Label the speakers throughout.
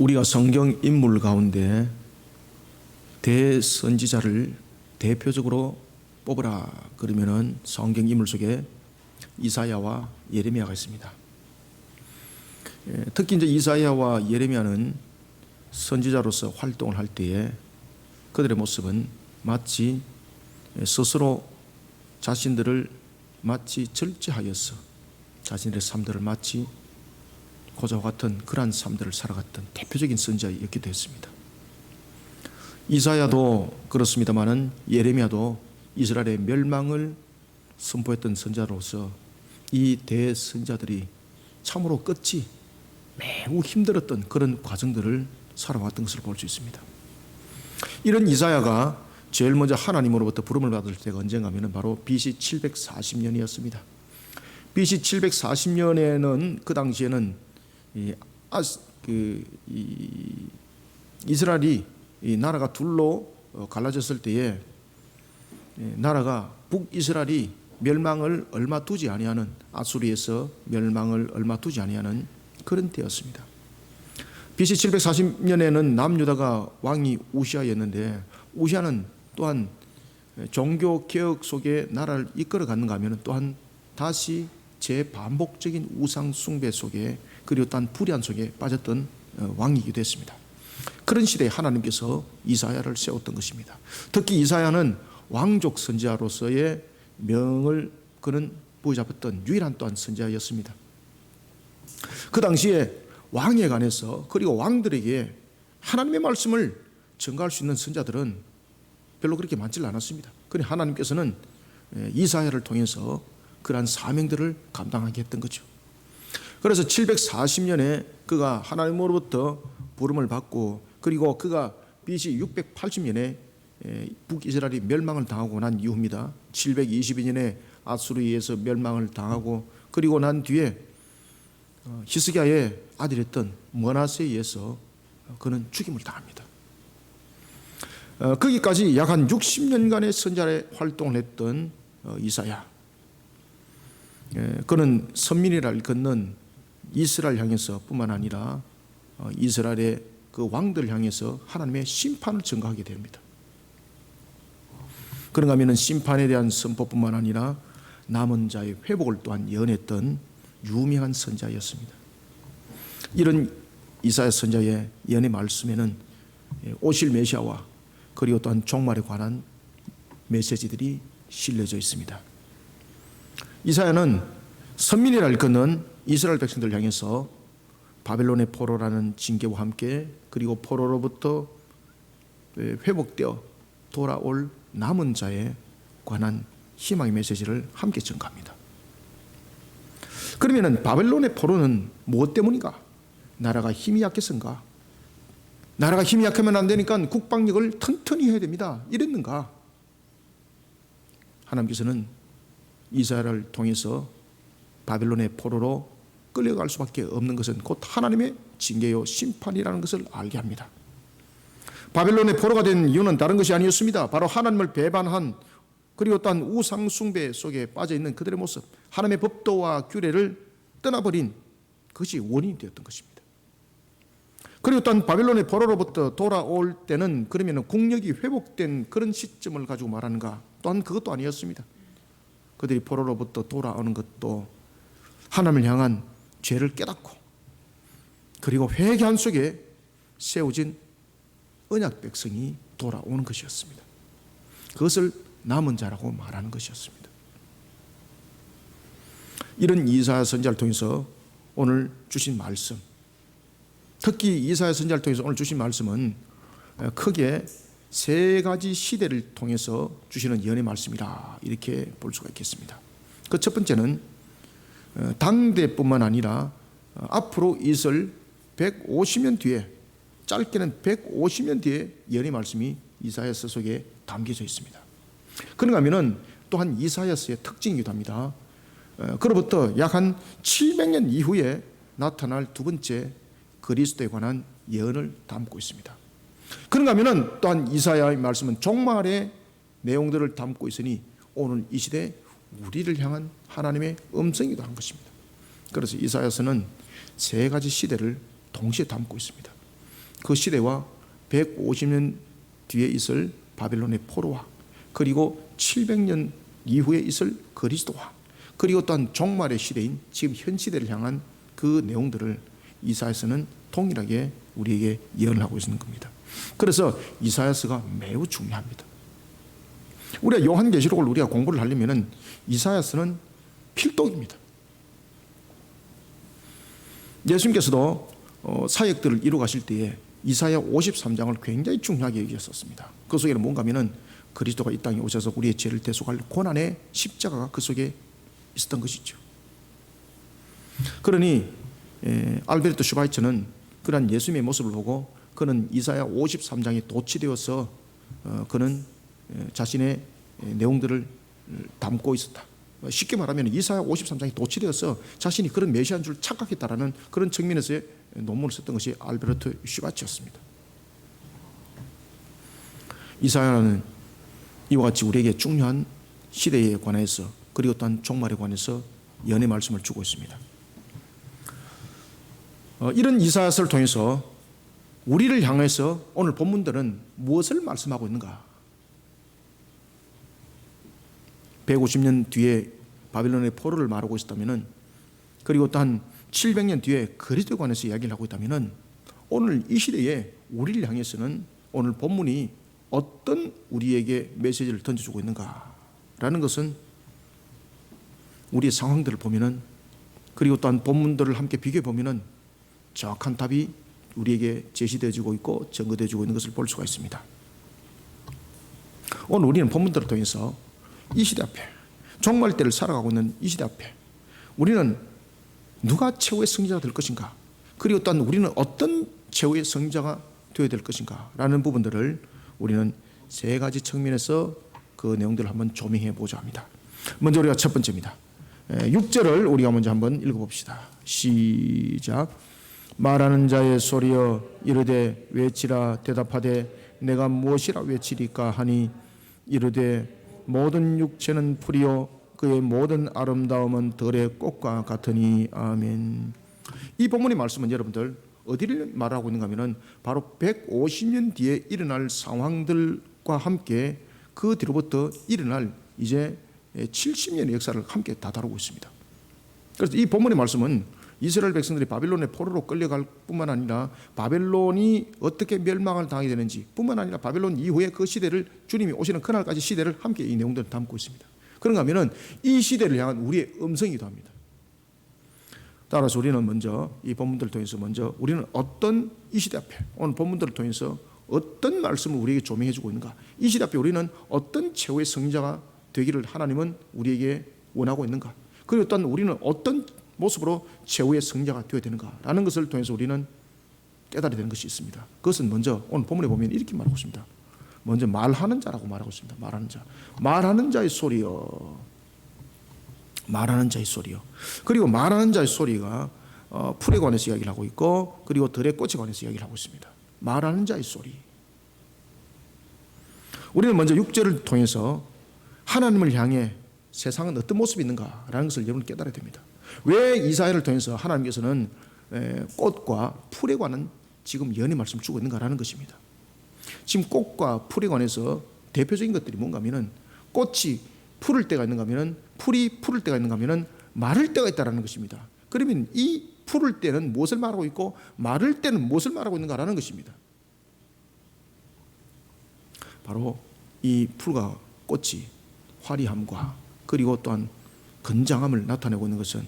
Speaker 1: 우리가 성경 인물 가운데 대선지자를 대표적으로 뽑으라 그러면은 성경 인물 속에 이사야와 예레미야가 있습니다. 특히 이제 이사야와 예레미야는 선지자로서 활동을 할 때에 그들의 모습은 마치 스스로 자신들을 마치 절제하여서 자신들의 삶들을 마치 고자와 같은 그러한 삶들을 살아갔던 대표적인 선지자였기도 했습니다. 이사야도 그렇습니다마는 예레미야도 이스라엘의 멸망을 선포했던 선지자로서 이 대선지자들이 참으로 끝이 매우 힘들었던 그런 과정들을 살아왔던 것을 볼 수 있습니다. 이런 이사야가 제일 먼저 하나님으로부터 부름을 받을 때가 언젠가 하면 바로 BC 740년이었습니다. BC 740년에는 그 당시에는 이스라엘이 이 나라가 둘로 갈라졌을 때에 나라가 북이스라엘이 멸망을 얼마 두지 아니하는 아수리에서 멸망을 얼마 두지 아니하는 그런 때였습니다. BC 740년에는 남유다가 왕이 우시아였는데 우시아는 또한 종교 개혁 속에 나라를 이끌어 갔는가 하면 또한 다시 재반복적인 우상 숭배 속에 그리고 또한 불의한 속에 빠졌던 왕이기도 했습니다. 그런 시대에 하나님께서 이사야를 세웠던 것입니다. 특히 이사야는 왕족 선지자로서의 명을 그는 부여잡았던 유일한 또한 선지자였습니다. 그 당시에 왕에 관해서 그리고 왕들에게 하나님의 말씀을 전가할 수 있는 선지자들은 별로 그렇게 많지 않았습니다. 그러니 하나님께서는 이사야를 통해서 그러한 사명들을 감당하게 했던 거죠. 그래서 740년에 그가 하나님으로부터 부름을 받고 그리고 그가 BC 680년에 북이스라엘이 멸망을 당하고 난 이후입니다. 722년에 아수르에서 멸망을 당하고 그리고 난 뒤에 히스기야의 아들이었던 므낫세에 의해서 그는 죽임을 당합니다. 거기까지 약 한 60년간의 선지자의 활동을 했던 이사야, 그는 선민이라 일컫는 이스라엘 향해서 뿐만 아니라 이스라엘의 그 왕들 향해서 하나님의 심판을 전가하게 됩니다. 그런가 하면 심판에 대한 선포뿐만 아니라 남은 자의 회복을 또한 예언했던 유명한 선지자였습니다. 이런 이사야 선지자의 예언의 말씀에는 오실 메시아와 그리고 또한 종말에 관한 메시지들이 실려져 있습니다. 이사야는 선민이라 일컫는 이스라엘 백성들 향해서 바벨론의 포로라는 징계와 함께 그리고 포로로부터 회복되어 돌아올 남은 자에 관한 희망의 메시지를 함께 전가합니다. 그러면 바벨론의 포로는 무엇 때문인가? 나라가 힘이 약해서인가? 나라가 힘이 약하면 안 되니까 국방력을 튼튼히 해야 됩니다. 이랬는가? 하나님께서는 이사야를 통해서 바벨론의 포로로 끌려갈 수밖에 없는 것은 곧 하나님의 징계요 심판이라는 것을 알게 합니다. 바벨론의 포로가 된 이유는 다른 것이 아니었습니다. 바로 하나님을 배반한 그리고 또한 우상 숭배 속에 빠져있는 그들의 모습, 하나님의 법도와 규례를 떠나버린 그것이 원인이 되었던 것입니다. 그리고 또한 바벨론의 포로로부터 돌아올 때는 그러면 국력이 회복된 그런 시점을 가지고 말하는가? 또한 그것도 아니었습니다. 그들이 포로로부터 돌아오는 것도 하나님을 향한 죄를 깨닫고 그리고 회개한 속에 세워진 언약 백성이 돌아오는 것이었습니다. 그것을 남은 자라고 말하는 것이었습니다. 이런 이사야 선지자를 통해서 오늘 주신 말씀, 특히 이사야 선지자를 통해서 오늘 주신 말씀은 크게 세 가지 시대를 통해서 주시는 예언의 말씀이라 이렇게 볼 수가 있겠습니다. 그 첫 번째는 당대뿐만 아니라 앞으로 있을 150년 뒤에, 짧게는 150년 뒤에 예언의 말씀이 이사야서 속에 담겨져 있습니다. 그런가 하면은 또한 이사야서의 특징이기도 합니다. 그로부터 약 한 700년 이후에 나타날 두 번째 그리스도에 관한 예언을 담고 있습니다. 그런가 하면은 또한 이사야의 말씀은 종말의 내용들을 담고 있으니 오늘 이 시대 우리를 향한 하나님의 음성이기도 한 것입니다. 그래서 이사야서는 세 가지 시대를 동시에 담고 있습니다. 그 시대와 150년 뒤에 있을 바벨론의 포로와 그리고 700년 이후에 있을 그리스도와 그리고 또한 종말의 시대인 지금 현 시대를 향한 그 내용들을 이사야서는 동일하게 우리에게 예언을 하고 있는 겁니다. 그래서 이사야서가 매우 중요합니다. 우리가 요한계시록을 우리가 공부를 하려면 이사야서는 필독입니다. 예수님께서도 사역들을 이루 가실 때에 이사야 53장을 굉장히 중요하게 여기셨습니다. 그 속에는 뭔가 하면은 그리스도가 이 땅에 오셔서 우리의 죄를 대속할 고난의 십자가가 그 속에 있었던 것이죠. 그러니 알베르토 슈바이처는 그러한 예수님의 모습을 보고 그는 이사야 53장에 도취되어서 그는 자신의 내용들을 담고 있었다. 쉽게 말하면 이사야 53장에 도취되어서 자신이 그런 메시아인 줄 착각했다라는 그런 측면에서의 논문을 썼던 것이 알베르토 슈바치였습니다. 이사야는 이와 같이 우리에게 중요한 시대에 관해서 그리고 또한 종말에 관해서 예언의 말씀을 주고 있습니다. 이런 이사야서를 통해서 우리를 향해서 오늘 본문들은 무엇을 말씀하고 있는가? 150년 뒤에 바벨론의 포로를 말하고 있었다면 그리고 또한 700년 뒤에 그리스도에 관해서 이야기를 하고 있다면 오늘 이 시대에 우리를 향해서는 오늘 본문이 어떤 우리에게 메시지를 던져주고 있는가라는 것은 우리의 상황들을 보면은 그리고 또한 본문들을 함께 비교해 보면은 정확한 답이 우리에게 제시되어지고 있고 증거되어지고 있는 것을 볼 수가 있습니다. 오늘 우리는 본문들을 통해서 이 시대 앞에 종말 때를 살아가고 있는 이 시대 앞에 우리는 누가 최후의 승리자가 될 것인가 그리고 또한 우리는 어떤 최후의 승리자가 되어야 될 것인가 라는 부분들을 우리는 세 가지 측면에서 그 내용들을 한번 조명해 보자 합니다. 먼저 우리가 첫 번째입니다. 6절을 우리가 먼저 한번 읽어봅시다. 시작. 말하는 자의 소리여 이르되 외치라 대답하되 내가 무엇이라 외치리까 하니 이르되 모든 육체는 풀이요 그의 모든 아름다움은 들의 꽃과 같으니 아멘. 이 본문의 말씀은 여러분들 어디를 말하고 있는가 하면 바로 150년 뒤에 일어날 상황들과 함께 그 뒤로부터 일어날 이제 70년의 역사를 함께 다 다루고 있습니다. 그래서 이 본문의 말씀은 이스라엘 백성들이 바벨론의 포로로 끌려갈 뿐만 아니라 바벨론이 어떻게 멸망을 당하게 되는지 뿐만 아니라 바벨론 이후에 그 시대를 주님이 오시는 그날까지 시대를 함께 이 내용들을 담고 있습니다. 그런가 하면 이 시대를 향한 우리의 음성이기도 합니다. 따라서 우리는 먼저 이 본문들을 통해서 먼저 우리는 어떤 이 시대 앞에 오늘 본문들을 통해서 어떤 말씀을 우리에게 조명해 주고 있는가, 이 시대 앞에 우리는 어떤 최후의 승리자가 되기를 하나님은 우리에게 원하고 있는가, 그리고 또한 우리는 어떤 모습으로 최후의 승리자가 되어야 되는가라는 것을 통해서 우리는 깨달아야 되는 것이 있습니다. 그것은 먼저 오늘 본문에 보면 이렇게 말하고 있습니다. 먼저 말하는 자라고 말하고 있습니다. 말하는 자, 말하는 자의 소리요, 말하는 자의 소리요. 그리고 말하는 자의 소리가 풀에 관해서 이야기를 하고 있고, 그리고 들의 꽃에 관해서 이야기를 하고 있습니다. 말하는 자의 소리. 우리는 먼저 6절을 통해서 하나님을 향해 세상은 어떤 모습이 있는가라는 것을 여러분 깨달아야 됩니다. 왜 이사야를 통해서 하나님께서는 꽃과 풀에 관한 지금 예언의 말씀을 주고 있는가라는 것입니다. 지금 꽃과 풀에 관해서 대표적인 것들이 뭔가 하면은 꽃이 푸를 때가 있는가 하면은 풀이 푸를 때가 있는가 하면은 마를 때가 있다라는 것입니다. 그러면 이 푸를 때는 무엇을 말하고 있고 마를 때는 무엇을 말하고 있는가라는 것입니다. 바로 이 풀과 꽃이 화려함과 그리고 또한 건장함을 나타내고 있는 것은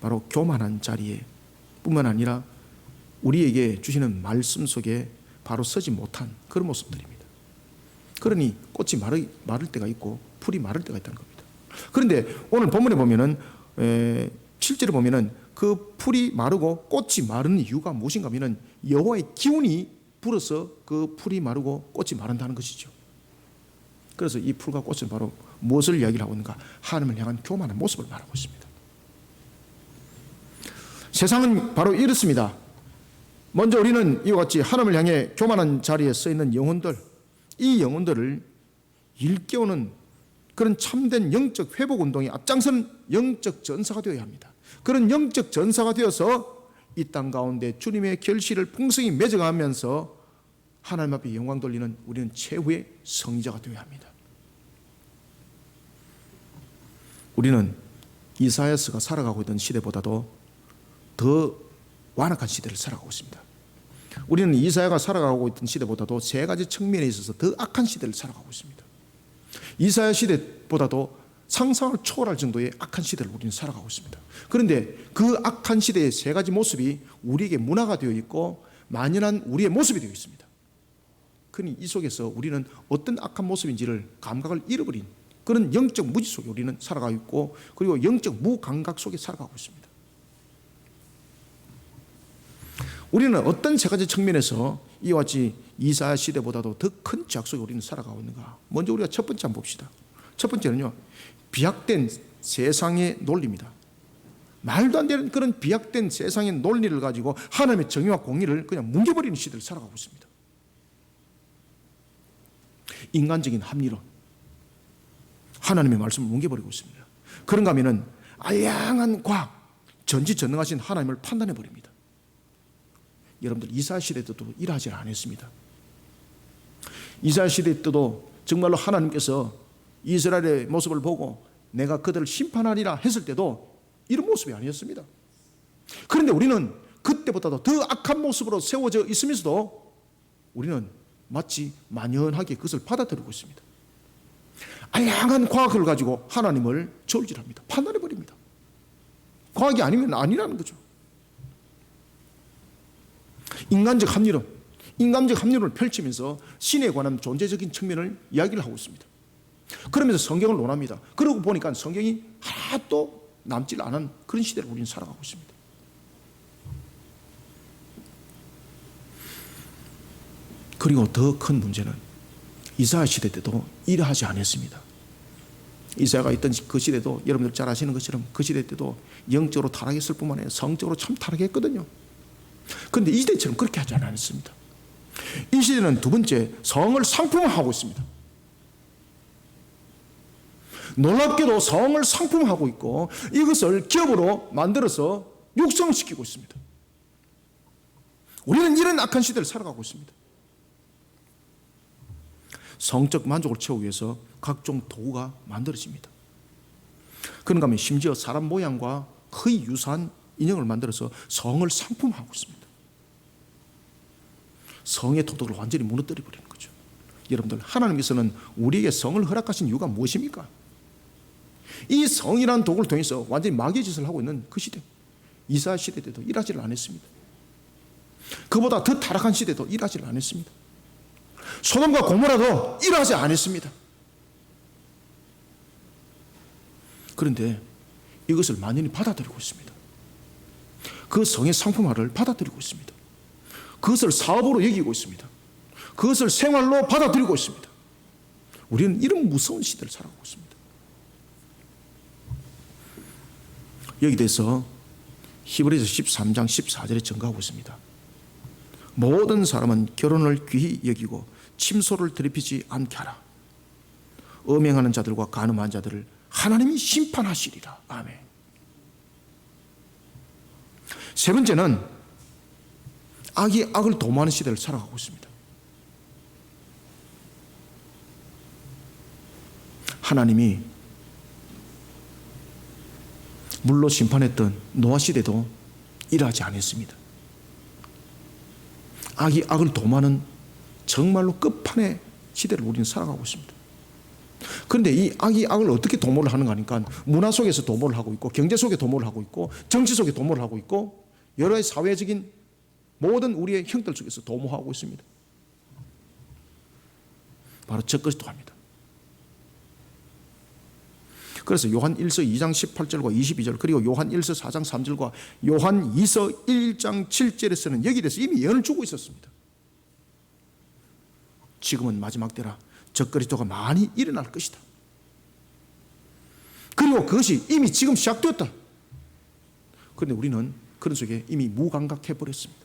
Speaker 1: 바로 교만한 자리에 뿐만 아니라 우리에게 주시는 말씀 속에 바로 서지 못한 그런 모습들입니다. 그러니 꽃이 마를 때가 있고 풀이 마를 때가 있다는 겁니다. 그런데 오늘 본문에 보면은 7절에 보면은 그 풀이 마르고 꽃이 마르는 이유가 무엇인가 하면은 여호와의 기운이 불어서 그 풀이 마르고 꽃이 마른다는 것이죠. 그래서 이 풀과 꽃은 바로 무엇을 이야기를 하고 있는가? 하나님을 향한 교만한 모습을 말하고 있습니다. 세상은 바로 이렇습니다. 먼저 우리는 이와 같이 하나님을 향해 교만한 자리에 서 있는 영혼들, 이 영혼들을 일깨우는 그런 참된 영적 회복 운동에 앞장선 영적 전사가 되어야 합니다. 그런 영적 전사가 되어서 이 땅 가운데 주님의 결실을 풍성히 맺어가면서 하나님 앞에 영광 돌리는 우리는 최후의 성리자가 되어야 합니다. 우리는 이사야서가 살아가고 있던 시대보다도 더 완악한 시대를 살아가고 있습니다. 우리는 이사야가 살아가고 있던 시대보다도 세 가지 측면에 있어서 더 악한 시대를 살아가고 있습니다. 이사야 시대보다도 상상을 초월할 정도의 악한 시대를 우리는 살아가고 있습니다. 그런데 그 악한 시대의 세 가지 모습이 우리에게 문화가 되어 있고 만연한 우리의 모습이 되어 있습니다. 그러니 이 속에서 우리는 어떤 악한 모습인지를 감각을 잃어버린 그런 영적 무지 속에 우리는 살아가고 있고, 그리고 영적 무감각 속에 살아가고 있습니다. 우리는 어떤 세 가지 측면에서 이와 같이 이사야 시대보다도 더 큰 죄악 속에 우리는 살아가고 있는가? 먼저 우리가 첫 번째 한번 봅시다. 첫 번째는요, 비약된 세상의 논리입니다. 말도 안 되는 그런 비약된 세상의 논리를 가지고 하나님의 정의와 공의를 그냥 뭉개버리는 시대를 살아가고 있습니다. 인간적인 합리론, 하나님의 말씀을 뭉개버리고 있습니다. 그런가 하면은 알량한 과학, 전지전능하신 하나님을 판단해버립니다. 여러분들 이사야 시대 때도 일하지 않았습니다. 이사야 시대 때도 정말로 하나님께서 이스라엘의 모습을 보고 내가 그들을 심판하리라 했을 때도 이런 모습이 아니었습니다. 그런데 우리는 그때보다도 더 악한 모습으로 세워져 있으면서도 우리는 마치 만연하게 그것을 받아들이고 있습니다. 알량한 과학을 가지고 하나님을 저울질합니다. 판단해버립니다. 과학이 아니면 아니라는 거죠. 인간적 합리론을 펼치면서 신에 관한 존재적인 측면을 이야기를 하고 있습니다. 그러면서 성경을 논합니다. 그러고 보니까 성경이 하나도 남질 않은 그런 시대를 우리는 살아가고 있습니다. 그리고 더 큰 문제는 이사야 시대 때도 이러하지 않았습니다. 이사야가 있던 그 시대도 여러분들 잘 아시는 것처럼 그 시대 때도 영적으로 타락했을 뿐만 아니라 성적으로 참 타락했거든요. 그런데 이 시대처럼 그렇게 하지 않았습니다. 이 시대는 두 번째, 성을 상품화하고 있습니다. 놀랍게도 성을 상품화하고 있고 이것을 기업으로 만들어서 육성시키고 있습니다. 우리는 이런 악한 시대를 살아가고 있습니다. 성적 만족을 채우기 위해서 각종 도구가 만들어집니다. 그런가 하면 심지어 사람 모양과 거의 유사한 인형을 만들어서 성을 상품화하고 있습니다. 성의 도덕을 완전히 무너뜨려 버리는 거죠. 여러분들, 하나님께서는 우리에게 성을 허락하신 이유가 무엇입니까? 이 성이라는 도구를 통해서 완전히 마귀의 짓을 하고 있는 그 시대, 이사야 시대 때도 일하지를 않았습니다. 그보다 더 타락한 시대도 일하지를 않았습니다. 소돔과 고모라도 일하지 않았습니다. 그런데 이것을 만연히 받아들이고 있습니다. 그 성의 상품화를 받아들이고 있습니다. 그것을 사업으로 여기고 있습니다. 그것을 생활로 받아들이고 있습니다. 우리는 이런 무서운 시대를 살아가고 있습니다. 여기 대해서 히브리서 13장 14절에 증거하고 있습니다. 모든 사람은 결혼을 귀히 여기고 침소를 더럽히지 않게 하라. 음행하는 자들과 간음한 자들을 하나님이 심판하시리라. 아멘. 세 번째는 악이 악을 도모하는 시대를 살아가고 있습니다. 하나님이 물로 심판했던 노아 시대도 일하지 않았습니다. 악이 악을 도모하는 정말로 끝판의 시대를 우리는 살아가고 있습니다. 그런데 이 악이 악을 어떻게 도모를 하는가 하니까 문화 속에서 도모를 하고 있고 경제 속에 도모를 하고 있고 정치 속에 도모를 하고 있고 여러 가지 사회적인 모든 우리의 형들 속에서 도모하고 있습니다. 바로 적그리스도 합니다. 그래서 요한 1서 2장 18절과 22절 그리고 요한 1서 4장 3절과 요한 2서 1장 7절에서는 여기에 대해서 이미 예언을 주고 있었습니다. 지금은 마지막 때라 적그리스도가 많이 일어날 것이다. 그리고 그것이 이미 지금 시작되었다. 그런데 우리는 그런 속에 이미 무감각해버렸습니다.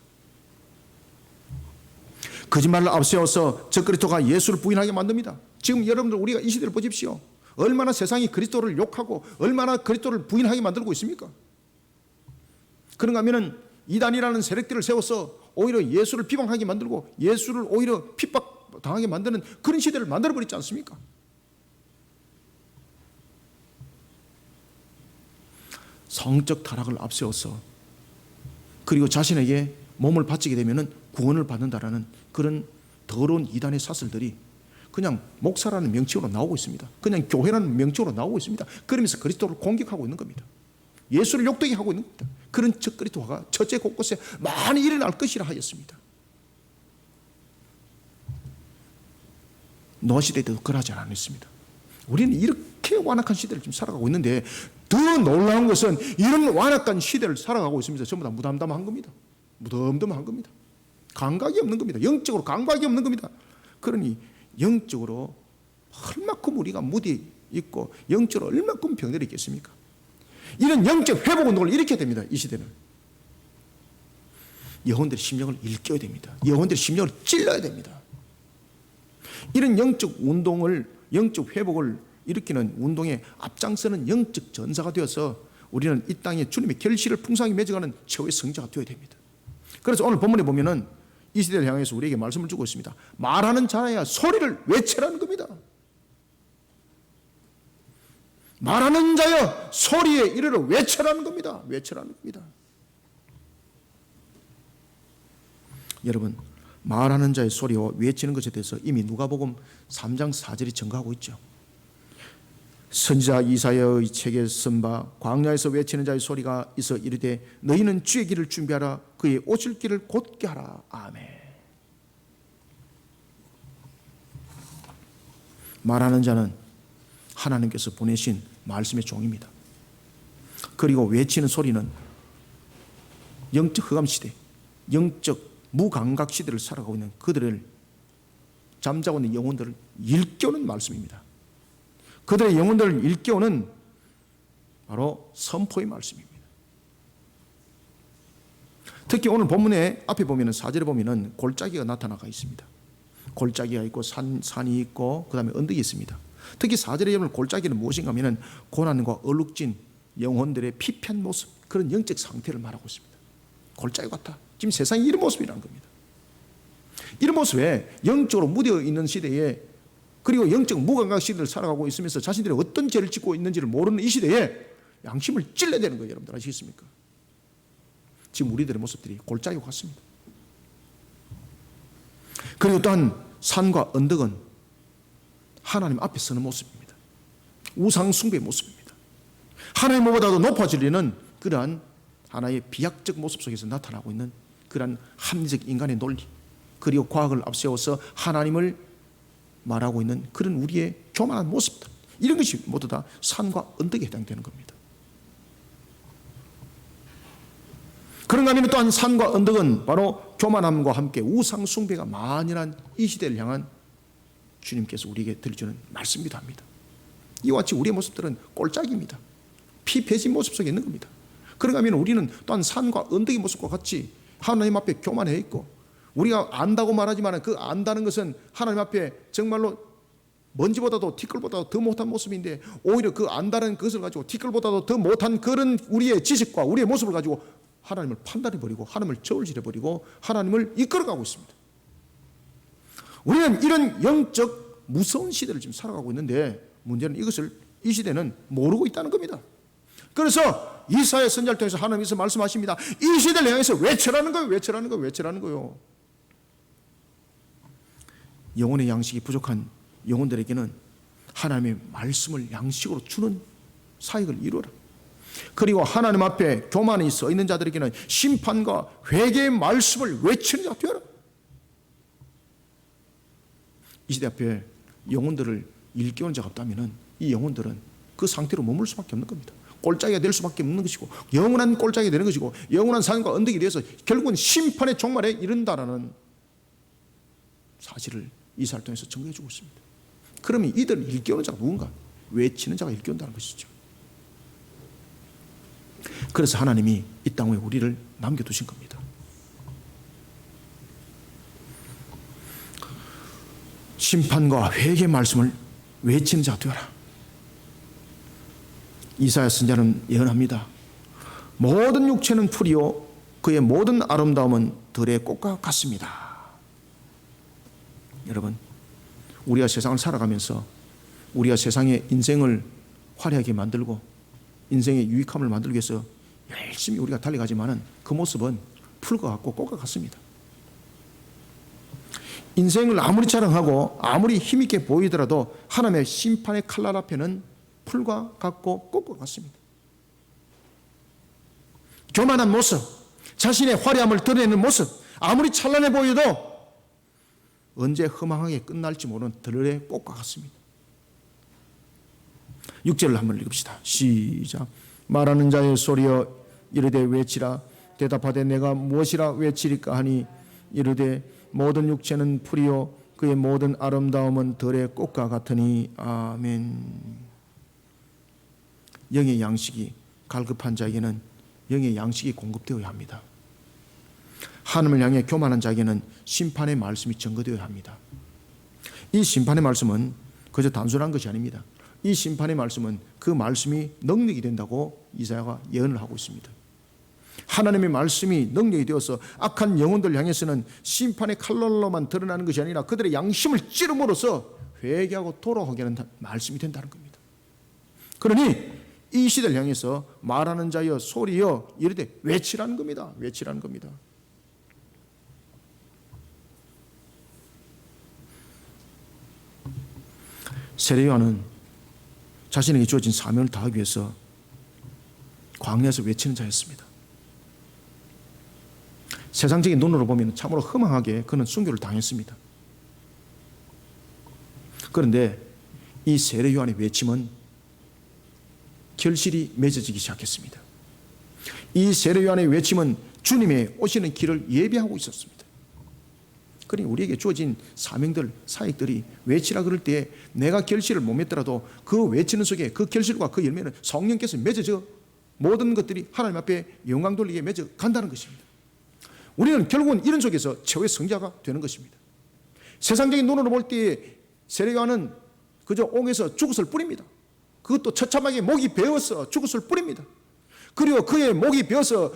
Speaker 1: 거짓말을 앞세워서 적그리스도가 예수를 부인하게 만듭니다. 지금 여러분들 우리가 이 시대를 보십시오. 얼마나 세상이 그리스도를 욕하고 얼마나 그리스도를 부인하게 만들고 있습니까? 그런가 하면은 이단이라는 세력들을 세워서 오히려 예수를 비방하게 만들고 예수를 오히려 핍박당하게 만드는 그런 시대를 만들어버리지 않습니까? 성적 타락을 앞세워서 그리고 자신에게 몸을 바치게 되면 구원을 받는다라는 그런 더러운 이단의 사슬들이 그냥 목사라는 명칭으로 나오고 있습니다. 그냥 교회라는 명칭으로 나오고 있습니다. 그러면서 그리스도를 공격하고 있는 겁니다. 예수를 욕되게 하고 있는 겁니다. 그런 적그리스도가 첫째 곳곳에 많이 일어날 것이라 하였습니다. 노아시대에도 그러지 않았습니다. 우리는 이렇게 완악한 시대를 지금 살아가고 있는데 더 놀라운 것은 이런 완악한 시대를 살아가고 있습니다. 전부 다 무덤덤한 겁니다. 무덤덤한 겁니다. 감각이 없는 겁니다. 영적으로 감각이 없는 겁니다. 그러니 영적으로 얼마큼 우리가 무디 있고 영적으로 얼마큼 병들이 있겠습니까? 이런 영적 회복 운동을 일으켜야 됩니다. 이 시대는 영혼들의 심령을 일깨워야 됩니다. 영혼들의 심령을 찔러야 됩니다. 이런 영적 운동을, 영적 회복을 일으키는 운동에 앞장서는 영적 전사가 되어서 우리는 이 땅에 주님의 결실을 풍성하게 맺어가는 최후의 성자가 되어야 됩니다. 그래서 오늘 본문에 보면은 이 시대를 향해서 우리에게 말씀을 주고 있습니다. 말하는 자라야 소리를 외치라는 겁니다. 말하는 자여 소리에 이르러 외쳐라는 겁니다. 외쳐라는 겁니다. 여러분, 말하는 자의 소리와 외치는 것에 대해서 이미 누가복음 3장 4절이 증거하고 있죠. 선지자 이사야의 책에 쓴 바 광야에서 외치는 자의 소리가 있어 이르되 너희는 주의 길을 준비하라 그의 오실 길을 곧게 하라. 아멘. 말하는 자는 하나님께서 보내신 말씀의 종입니다. 그리고 외치는 소리는 영적 흑암 시대, 영적 무감각 시대를 살아가고 있는 그들을 잠자고 있는 영혼들을 일깨우는 말씀입니다. 그들의 영혼들을 일깨우는 바로 선포의 말씀입니다. 특히 오늘 본문의 앞에 보면 4절에 보면 골짜기가 나타나가 있습니다. 골짜기가 있고 산이 있고 그 다음에 언덕이 있습니다. 특히 4절에 보면 골짜기는 무엇인가 하면 고난과 얼룩진 영혼들의 피폐한 모습, 그런 영적 상태를 말하고 있습니다. 골짜기 같다. 지금 세상이 이런 모습이라는 겁니다. 이런 모습에 영적으로 무뎌 있는 시대에, 그리고 영적 무감각 시대를 살아가고 있으면서 자신들이 어떤 죄를 짓고 있는지를 모르는 이 시대에 양심을 찔러야 되는 거예요. 여러분들 아시겠습니까? 지금 우리들의 모습들이 골짜기 같습니다. 그리고 또한 산과 언덕은 하나님 앞에 서는 모습입니다. 우상 숭배의 모습입니다. 하나님보다도 높아지려는 그러한 하나의 비약적 모습 속에서 나타나고 있는 그러한 합리적 인간의 논리, 그리고 과학을 앞세워서 하나님을 말하고 있는 그런 우리의 교만한 모습들, 이런 것이 모두 다 산과 언덕에 해당되는 겁니다. 그런가 하면 또한 산과 언덕은 바로 교만함과 함께 우상 숭배가 만연한 이 시대를 향한 주님께서 우리에게 들려주는 말씀이기도 합니다. 이와 같이 우리의 모습들은 꼴짝입니다. 피폐진 모습 속에 있는 겁니다. 그런가 하면 우리는 또한 산과 언덕의 모습과 같이 하나님 앞에 교만해 있고, 우리가 안다고 말하지만 그 안다는 것은 하나님 앞에 정말로 먼지보다도 티끌보다도 더 못한 모습인데, 오히려 그 안다는 것을 가지고 티끌보다도 더 못한 그런 우리의 지식과 우리의 모습을 가지고 하나님을 판단해버리고 하나님을 저울질해버리고 하나님을 이끌어가고 있습니다. 우리는 이런 영적 무서운 시대를 지금 살아가고 있는데, 문제는 이것을 이 시대는 모르고 있다는 겁니다. 그래서 이사야 선지자를 통해서 하나님께서 말씀하십니다. 이 시대를 향해서 외쳐라는 거예요. 외쳐라는 거예요. 외쳐라는 거예요. 영혼의 양식이 부족한 영혼들에게는 하나님의 말씀을 양식으로 주는 사역을 이루어라. 그리고 하나님 앞에 교만이 서 있는 자들에게는 심판과 회개의 말씀을 외치는 자가 되어라. 이 시대 앞에 영혼들을 일깨우는 자가 없다면 이 영혼들은 그 상태로 머물 수밖에 없는 겁니다. 꼴짜기가 될 수밖에 없는 것이고, 영원한 꼴짜기가 되는 것이고, 영원한 산과 언덕이 되어서 결국은 심판의 종말에 이른다라는 사실을 이사를 통해서 증거해 주고 있습니다. 그러면 이들을 일깨우는 자가 누군가? 외치는 자가 일깨운다는 것이죠. 그래서 하나님이 이 땅에 우리를 남겨두신 겁니다. 심판과 회개의 말씀을 외치는 자가 되어라. 이사야 선지자는 예언합니다. 모든 육체는 풀이요 그의 모든 아름다움은 들의 꽃과 같습니다. 여러분, 우리가 세상을 살아가면서 우리가 세상의 인생을 화려하게 만들고 인생의 유익함을 만들기 위해서 열심히 우리가 달려가지만은 그 모습은 풀과 같고 꽃과 같습니다. 인생을 아무리 자랑하고 아무리 힘있게 보이더라도 하나님의 심판의 칼날 앞에는 풀과 같고 꽃과 같습니다. 교만한 모습, 자신의 화려함을 드러내는 모습, 아무리 찬란해 보여도 언제 허망하게 끝날지 모르는 들의 꽃과 같습니다. 6절을 한번 읽읍시다. 시작. 말하는 자의 소리여 이르되 외치라. 대답하되 내가 무엇이라 외치리까 하니 이르되 모든 육체는 풀이요 그의 모든 아름다움은 들의 꽃과 같으니. 아멘. 영의 양식이 갈급한 자에게는 영의 양식이 공급되어야 합니다. 하나님을 향해 교만한 자에게는 심판의 말씀이 전거되어야 합니다. 이 심판의 말씀은 그저 단순한 것이 아닙니다. 이 심판의 말씀은 그 말씀이 능력이 된다고 이사야가 예언을 하고 있습니다. 하나님의 말씀이 능력이 되어서 악한 영혼들 향해서는 심판의 칼날로만 드러나는 것이 아니라 그들의 양심을 찌름으로써 회개하고 돌아오게 하는 말씀이 된다는 겁니다. 그러니 이 시대를 향해서 말하는 자여 소리여 이르되 외치라는 겁니다. 외치라는 겁니다. 세례 요한은 자신에게 주어진 사명을 다하기 위해서 광야에서 외치는 자였습니다. 세상적인 눈으로 보면 참으로 허망하게 그는 순교를 당했습니다. 그런데 이 세례 요한의 외침은 결실이 맺어지기 시작했습니다. 이 세례 요한의 외침은 주님의 오시는 길을 예비하고 있었습니다. 그러니 우리에게 주어진 사명들, 사역들이 외치라 그럴 때 내가 결실을 못 맺더라도 그 외치는 속에 그 결실과 그 열매는 성령께서 맺어져 모든 것들이 하나님 앞에 영광 돌리게 맺어 간다는 것입니다. 우리는 결국은 이런 속에서 최후의 성자가 되는 것입니다. 세상적인 눈으로 볼 때 세례 요한은 그저 옥에서 죽었을 뿐입니다. 그것도 처참하게 목이 베어서 죽었을 뿐입니다. 그리고 그의 목이 베어서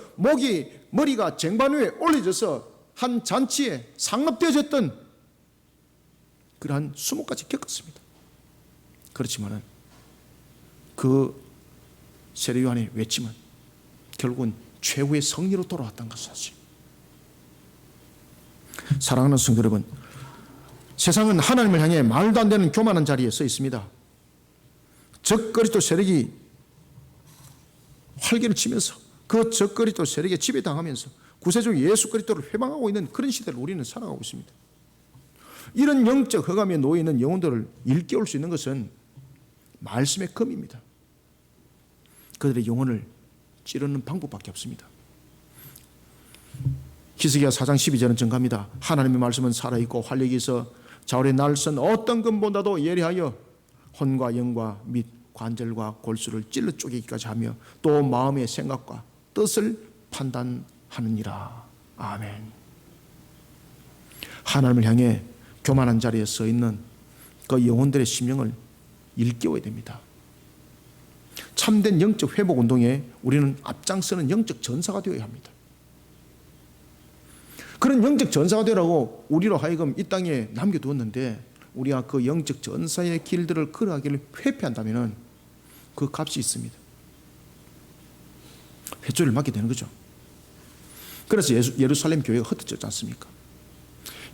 Speaker 1: 머리가 쟁반 위에 올려져서 한 잔치에 상납되어졌던 그러한 수모까지 겪었습니다. 그렇지만은 그 세례 요한의 외침은 결국은 최후의 성리로 돌아왔던 것이 사실. 사랑하는 성도 여러분, 세상은 하나님을 향해 말도 안 되는 교만한 자리에 서 있습니다. 적그리스도 세력이 활개를 치면서 그 적그리스도 세력에 지배당하면서 구세주 예수 그리스도를 회방하고 있는 그런 시대를 우리는 살아가고 있습니다. 이런 영적 허감에 놓여 있는 영혼들을 일깨울 수 있는 것은 말씀의 검입니다. 그들의 영혼을 찌르는 방법밖에 없습니다. 히스기야 4장 12절은 증가합니다. 하나님의 말씀은 살아있고 활력이 있어 자울의 날선 어떤 금보다도 예리하여 혼과 영과 및 관절과 골수를 찔러 쪼개기까지 하며 또 마음의 생각과 뜻을 판단하느니라. 아멘. 하나님을 향해 교만한 자리에 서 있는 그 영혼들의 심령을 일깨워야 됩니다. 참된 영적 회복 운동에 우리는 앞장서는 영적 전사가 되어야 합니다. 그런 영적 전사가 되라고 우리로 하여금 이 땅에 남겨두었는데 우리가 그 영적 전사의 길들을 걸어가기를 회피한다면 그 값이 있습니다. 회초리를 맞게 되는 거죠. 그래서 예루살렘 교회가 흩어졌지 않습니까?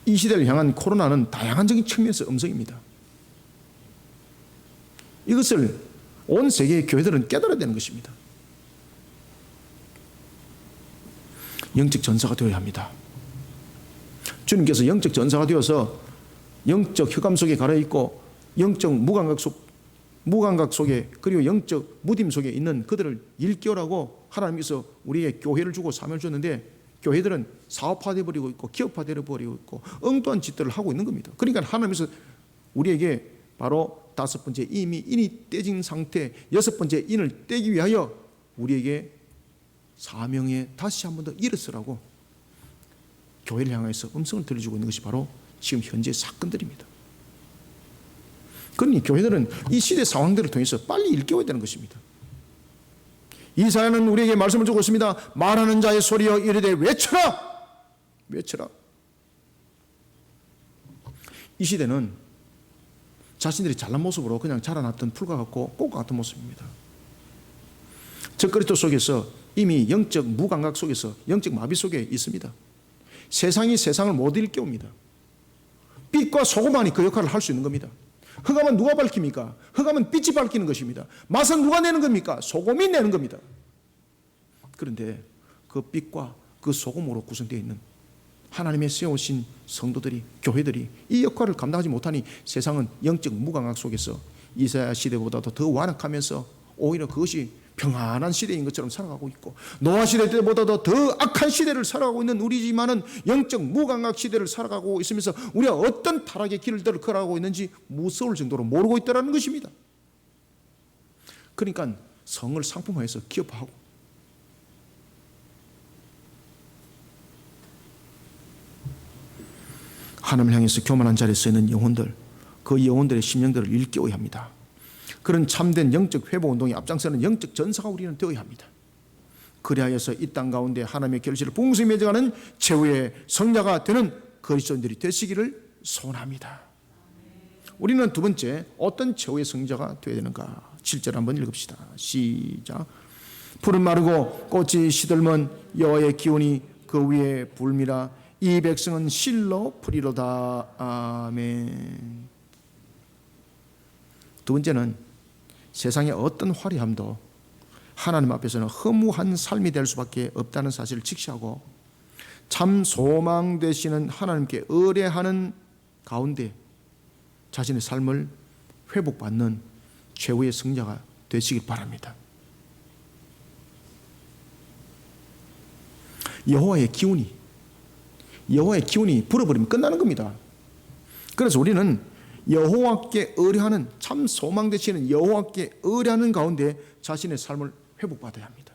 Speaker 1: 이 시대를 향한 코로나는 다양한적인 측면에서 음성입니다. 이것을 온 세계의 교회들은 깨달아야 되는 것입니다. 영적 전사가 되어야 합니다. 주님께서 영적 전사가 되어서 영적 흑암 속에 가려있고 영적 무감각 속에 그리고 영적 무딤 속에 있는 그들을 일깨우라고 하나님께서 우리에게 교회를 주고 사명을 줬는데 교회들은 사업화되어 버리고 있고 기업화되어 버리고 있고 엉뚱한 짓들을 하고 있는 겁니다. 그러니까 하나님께서 우리에게 바로 5번째 이미 인이 떼진 상태 6번째 인을 떼기 위하여 우리에게 사명에 다시 한 번 더 일어서라고 교회를 향해서 음성을 들려주고 있는 것이 바로 지금 현재 사건들입니다. 그러니 교회들은 이 시대 상황들을 통해서 빨리 일깨워야 되는 것입니다. 이사야는 우리에게 말씀을 주고 있습니다. 말하는 자의 소리여 이르되 외쳐라! 외쳐라! 이 시대는 자신들이 잘난 모습으로 그냥 자라났던 풀과 같고 꽃과 같은 모습입니다. 적그리스도 속에서 이미 영적 무감각 속에서 영적 마비 속에 있습니다. 세상이 세상을 못 일깨웁니다. 빛과 소금만이 그 역할을 할 수 있는 겁니다. 흑암은 누가 밝힙니까? 흑암은 빛이 밝히는 것입니다. 맛은 누가 내는 겁니까? 소금이 내는 겁니다. 그런데 그 빛과 그 소금으로 구성되어 있는 하나님의 세우신 성도들이, 교회들이 이 역할을 감당하지 못하니 세상은 영적 무감각 속에서 이사야 시대보다도 더 완악하면서 오히려 그것이 평안한 시대인 것처럼 살아가고 있고, 노아 시대 때보다도 더 악한 시대를 살아가고 있는 우리지만은 영적 무감각 시대를 살아가고 있으면서 우리가 어떤 타락의 길을 걸어가고 있는지 무서울 정도로 모르고 있다는 것입니다. 그러니까 성을 상품화해서 기업화하고, 하나님을 향해서 교만한 자리에 서 있는 영혼들, 그 영혼들의 심령들을 일깨워야 합니다. 그런 참된 영적 회복 운동에 앞장서는 영적 전사가 우리는 되어야 합니다. 그리하여서 이 땅 가운데 하나님의 결실을 풍성히 맺어가는 최후의 성자가 되는 그리스도인들이 되시기를 소원합니다. 우리는 두 번째, 어떤 최후의 성자가 되어야 되는가? 7절 한번 읽읍시다. 시작. 풀은 마르고 꽃이 시들면 여호와의 기운이 그 위에 불미라. 이 백성은 실로 풀이로다. 아멘. 두 번째는 세상의 어떤 화려함도 하나님 앞에서는 허무한 삶이 될 수밖에 없다는 사실을 직시하고, 참 소망 되시는 하나님께 의뢰하는 가운데 자신의 삶을 회복받는 최후의 성자가 되시길 바랍니다. 여호와의 기운이 불어버리면 끝나는 겁니다. 그래서 우리는 여호와께 의뢰하는, 참 소망 되시는 여호와께 의뢰하는 가운데 자신의 삶을 회복받아야 합니다.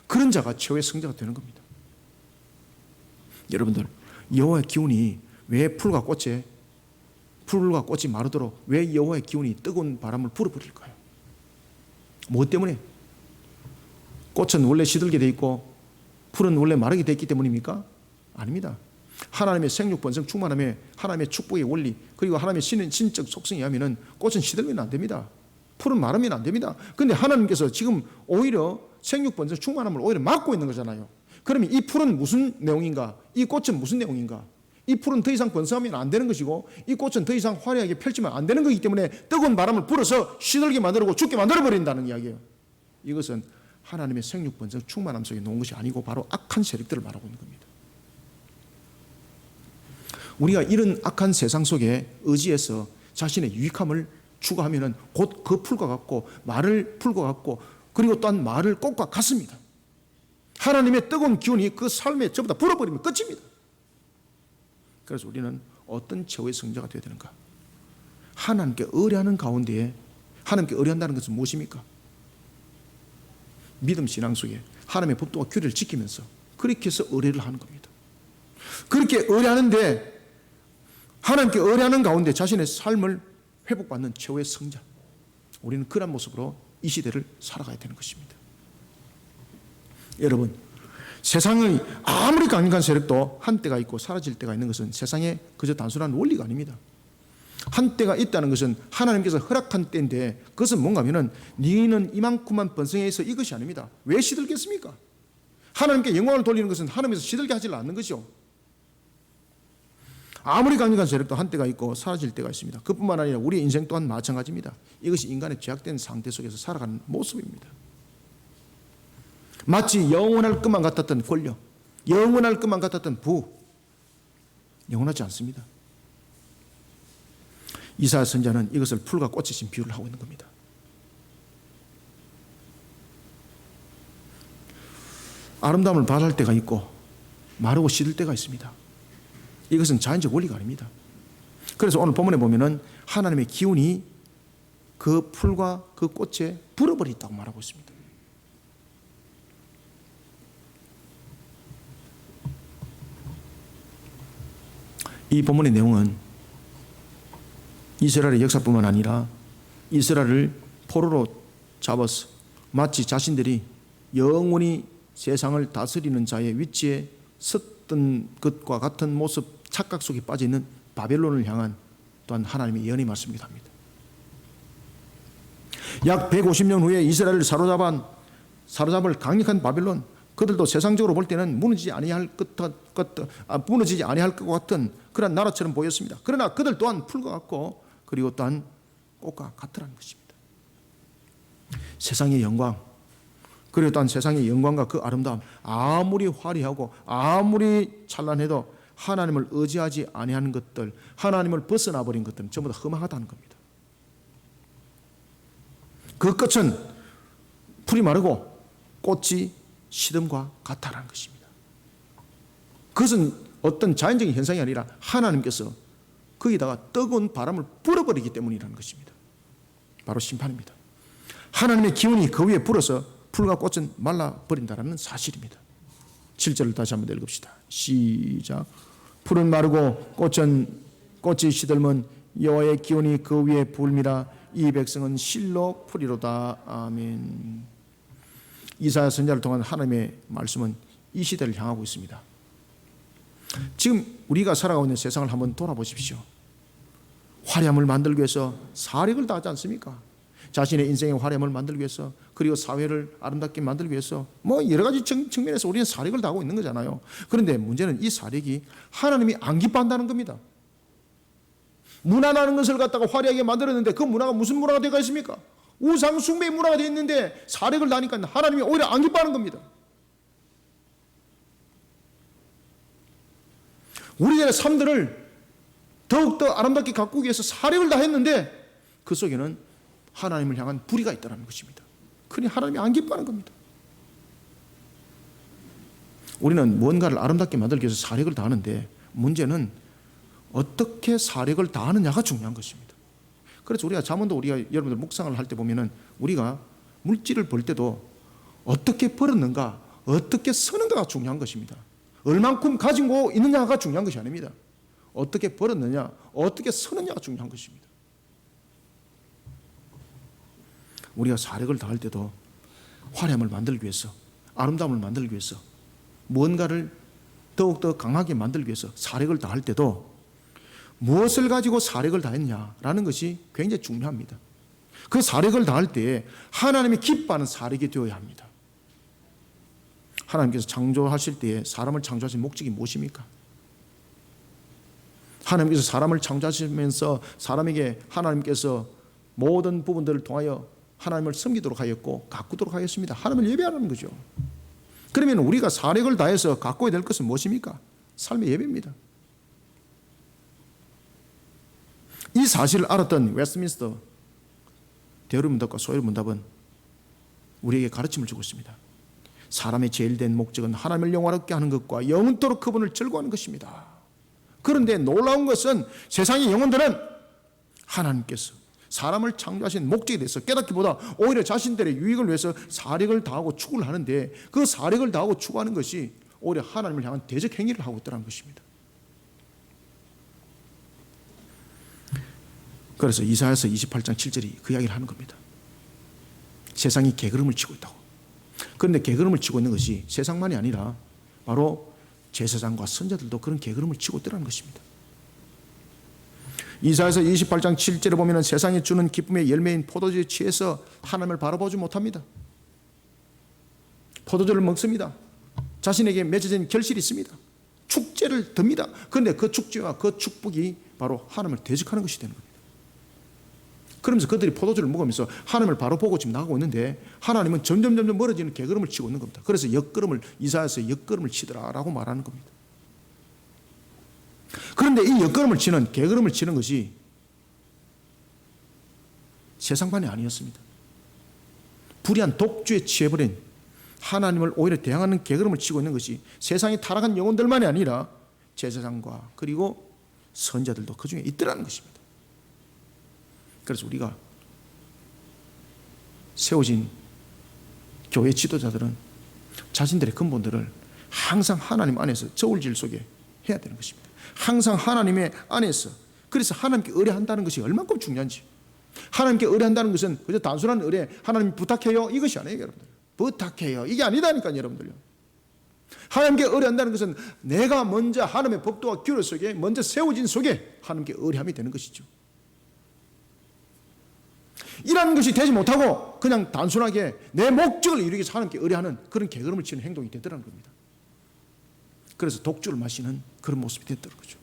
Speaker 1: 그런 자가 최후의 성자가 되는 겁니다. 여러분들, 여호와의 기운이 왜 풀과 꽃이 마르도록 왜 여호와의 기운이 뜨거운 바람을 불어버릴까요? 무엇 때문에? 꽃은 원래 시들게 돼 있고 풀은 원래 마르게 돼 있기 때문입니까? 아닙니다. 하나님의 생육 번성 충만함에 하나님의 축복의 원리, 그리고 하나님의 신적 속성에 의하면 꽃은 시들면 안 됩니다. 풀은 마르면 안 됩니다. 그런데 하나님께서 지금 오히려 생육 번성 충만함을 오히려 막고 있는 거잖아요. 그러면 이 풀은 무슨 내용인가? 이 꽃은 무슨 내용인가? 이 풀은 더 이상 번성하면 안 되는 것이고, 이 꽃은 더 이상 화려하게 펼치면 안 되는 것이기 때문에 뜨거운 바람을 불어서 시들게 만들고 죽게 만들어버린다는 이야기예요. 이것은 하나님의 생육 번성 충만함 속에 놓은 것이 아니고 바로 악한 세력들을 말하고 있는 겁니다. 우리가 이런 악한 세상 속에 의지해서 자신의 유익함을 추구하면 곧 그 풀과 같고 말을 풀과 같고, 그리고 또한 말을 꽃과 같습니다. 하나님의 뜨거운 기운이 그 삶에 전부 다 불어버리면 끝입니다. 그래서 우리는 어떤 최후의 성자가 되어야 되는가? 하나님께 의뢰하는 가운데에, 하나님께 의뢰한다는 것은 무엇입니까? 믿음 신앙 속에 하나님의 법도와 규례를 지키면서 그렇게 해서 의뢰를 하는 겁니다. 그렇게 의뢰하는데, 하나님께 의뢰하는 가운데 자신의 삶을 회복받는 최후의 성자, 우리는 그런 모습으로 이 시대를 살아가야 되는 것입니다. 여러분, 세상의 아무리 강력한 세력도 한때가 있고 사라질 때가 있는 것은 세상에 그저 단순한 원리가 아닙니다. 한때가 있다는 것은 하나님께서 허락한 때인데, 그것은 뭔가 하면은 너희는 이만큼만 번성해서 이것이 아닙니다. 왜 시들겠습니까? 하나님께 영광을 돌리는 것은 하나님께서 시들게 하지 않는 것이죠. 아무리 강력한 세력도 한때가 있고 사라질 때가 있습니다. 그뿐만 아니라 우리의 인생 또한 마찬가지입니다. 이것이 인간의 죄악된 상태 속에서 살아가는 모습입니다. 마치 영원할 것만 같았던 권력, 영원할 것만 같았던 부, 영원하지 않습니다. 이사야 선지자는 이것을 풀과 꽃에 신 비유를 하고 있는 겁니다. 아름다움을 바랄 때가 있고 마르고 시들 때가 있습니다. 이것은 자연적 원리가 아닙니다. 그래서 오늘 본문에 보면은 하나님의 기운이 그 풀과 그 꽃에 불어버렸다고 말하고 있습니다. 이 본문의 내용은 이스라엘의 역사뿐만 아니라 이스라엘을 포로로 잡아서 마치 자신들이 영원히 세상을 다스리는 자의 위치에 섰던 것과 같은 모습, 착각 속에 빠져 있는 바벨론을 향한 또한 하나님의 예언의 말씀이기도 합니다. 약 150년 후에 이스라엘을 사로잡을 강력한 바벨론, 그들도 세상적으로 볼 때는 무너지지 아니할 것 같은 그런 나라처럼 보였습니다. 그러나 그들 또한 풀과 같고 그리고 또한 꽃과 같으라는 것입니다. 세상의 영광, 그리고 또한 세상의 영광과 그 아름다움, 아무리 화려하고 아무리 찬란해도 하나님을 의지하지 아니하는 것들, 하나님을 벗어나 버린 것들은 전부 다 흠하다는 겁니다. 그 끝은 풀이 마르고 꽃이 시듬과 같다라는 것입니다. 그것은 어떤 자연적인 현상이 아니라 하나님께서 거기다가 뜨거운 바람을 불어버리기 때문이라는 것입니다. 바로 심판입니다. 하나님의 기운이 그 위에 불어서 풀과 꽃은 말라버린다는 사실입니다. 7절을 다시 한번 읽읍시다. 시작. 풀은 마르고 꽃이 시들면 여호와의 기운이 그 위에 불미라. 이 백성은 실로 풀이로다. 아멘. 이사야 선지자를 통한 하나님의 말씀은 이 시대를 향하고 있습니다. 지금 우리가 살아가고 있는 세상을 한번 돌아보십시오. 화려함을 만들기 위해서 사력을 다하지 않습니까? 자신의 인생의 화려함을 만들기 위해서, 그리고 사회를 아름답게 만들기 위해서 여러 가지 측면에서 우리는 사력을 다하고 있는 거잖아요. 그런데 문제는 이 사력이 하나님이 안 기뻐한다는 겁니다. 문화라는 것을 갖다가 화려하게 만들었는데 그 문화가 무슨 문화가 되어 있습니까? 우상 숭배의 문화가 되어 있는데 사력을 다하니까 하나님이 오히려 안 기뻐하는 겁니다. 우리들의 삶들을 더욱더 아름답게 가꾸기 위해서 사력을 다했는데 그 속에는 하나님을 향한 불의가 있다는 것입니다. 그러니 하나님이 안 기뻐하는 겁니다. 우리는 뭔가를 아름답게 만들기 위해서 사력을 다하는데 문제는 어떻게 사력을 다하느냐가 중요한 것입니다. 그래서 우리가 잠언도 우리가 여러분들 묵상을 할 때 보면은 우리가 물질을 벌 때도 어떻게 벌었는가, 어떻게 쓰는가가 중요한 것입니다. 얼만큼 가지고 있느냐가 중요한 것이 아닙니다. 어떻게 벌었느냐, 어떻게 쓰느냐가 중요한 것입니다. 우리가 사력을 다할 때도 화려함을 만들기 위해서, 아름다움을 만들기 위해서, 뭔가를 더욱더 강하게 만들기 위해서 사력을 다할 때도 무엇을 가지고 사력을 다했냐라는 것이 굉장히 중요합니다. 그 사력을 다할 때에 하나님이 기뻐하는 사력이 되어야 합니다. 하나님께서 창조하실 때에 사람을 창조하신 목적이 무엇입니까? 하나님께서 사람을 창조하시면서 사람에게 하나님께서 모든 부분들을 통하여 하나님을 섬기도록 하였고 가꾸도록 하였습니다. 하나님을 예배하는 거죠. 그러면 우리가 사력을 다해서 가꿔야 될 것은 무엇입니까? 삶의 예배입니다. 이 사실을 알았던 웨스트민스터 대의문답과 소요문답은 우리에게 가르침을 주고 있습니다. 사람의 제일 된 목적은 하나님을 영화롭게 하는 것과 영원토록 그분을 즐거워하는 것입니다. 그런데 놀라운 것은 세상의 영혼들은 하나님께서 사람을 창조하신 목적에 대해서 깨닫기보다 오히려 자신들의 유익을 위해서 사력을 다하고 추구를 하는데 그 사력을 다하고 추구하는 것이 오히려 하나님을 향한 대적 행위를 하고 있다는 것입니다. 그래서 이사야서 28장 7절이 그 이야기를 하는 겁니다. 세상이 개걸음을 치고 있다고. 그런데 개걸음을 치고 있는 것이 세상만이 아니라 바로 제사장과 선자들도 그런 개걸음을 치고 있다는 것입니다. 이사야서 28장 7절에 보면 세상이 주는 기쁨의 열매인 포도주에 취해서 하나님을 바라보지 못합니다. 포도주를 먹습니다. 자신에게 맺어진 결실이 있습니다. 축제를 듭니다. 그런데 그 축제와 그 축복이 바로 하나님을 대적하는 것이 되는 겁니다. 그러면서 그들이 포도주를 먹으면서 하나님을 바로 보고 지금 나가고 있는데 하나님은 점점 멀어지는 개걸음을 치고 있는 겁니다. 그래서 이사야서 역걸음을 치더라라고 말하는 겁니다. 그런데 이 역걸음을 치는, 개걸음을 치는 것이 세상만이 아니었습니다. 불의한 독주에 취해버린 하나님을 오히려 대항하는 개걸음을 치고 있는 것이 세상에 타락한 영혼들만이 아니라 제사장과 그리고 선자들도 그 중에 있더라는 것입니다. 그래서 우리가 세워진 교회 지도자들은 자신들의 근본들을 항상 하나님 안에서 저울질 속에 해야 되는 것입니다. 항상 하나님의 안에서, 그래서 하나님께 의뢰한다는 것이 얼마큼 중요한지, 하나님께 의뢰한다는 것은 그저 단순한 의뢰, 하나님 부탁해요 이것이 아니에요, 여러분들. 부탁해요 이게 아니다니까요, 여러분들요. 하나님께 의뢰한다는 것은 내가 먼저 하나님의 법도와 규례 속에 먼저 세워진 속에 하나님께 의뢰함이 되는 것이죠. 이라는 것이 되지 못하고 그냥 단순하게 내 목적을 이루기 위해서 하나님께 의뢰하는 그런 게으름을 치는 행동이 되더라는 겁니다. 그래서 독주를 마시는 그런 모습이 됐다는 거죠.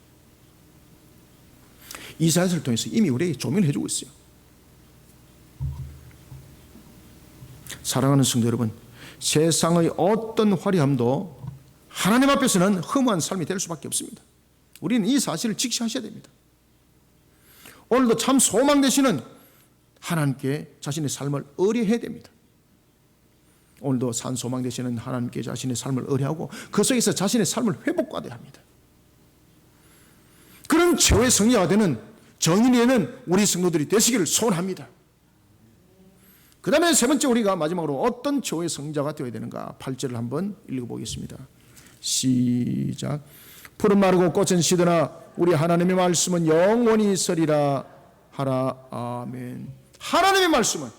Speaker 1: 이사야서를 통해서 이미 우리에게 조명을 해주고 있어요. 사랑하는 성도 여러분, 세상의 어떤 화려함도 하나님 앞에서는 허무한 삶이 될 수밖에 없습니다. 우리는 이 사실을 직시하셔야 됩니다. 오늘도 참 소망 되시는 하나님께 자신의 삶을 의뢰해야 됩니다. 오늘도 산 소망 되시는 하나님께 자신의 삶을 의뢰하고 그 속에서 자신의 삶을 회복받아야 합니다. 그런 최후의 승리가 되는 정인이 되는 우리 성도들이 되시기를 소원합니다. 그 다음에 세 번째, 우리가 마지막으로 어떤 최후의 승자가 되어야 되는가, 8절을 한번 읽어보겠습니다. 시작. 푸른 마르고 꽃은 시드나 우리 하나님의 말씀은 영원히 있으리라 하라. 아멘. 하나님의 말씀은,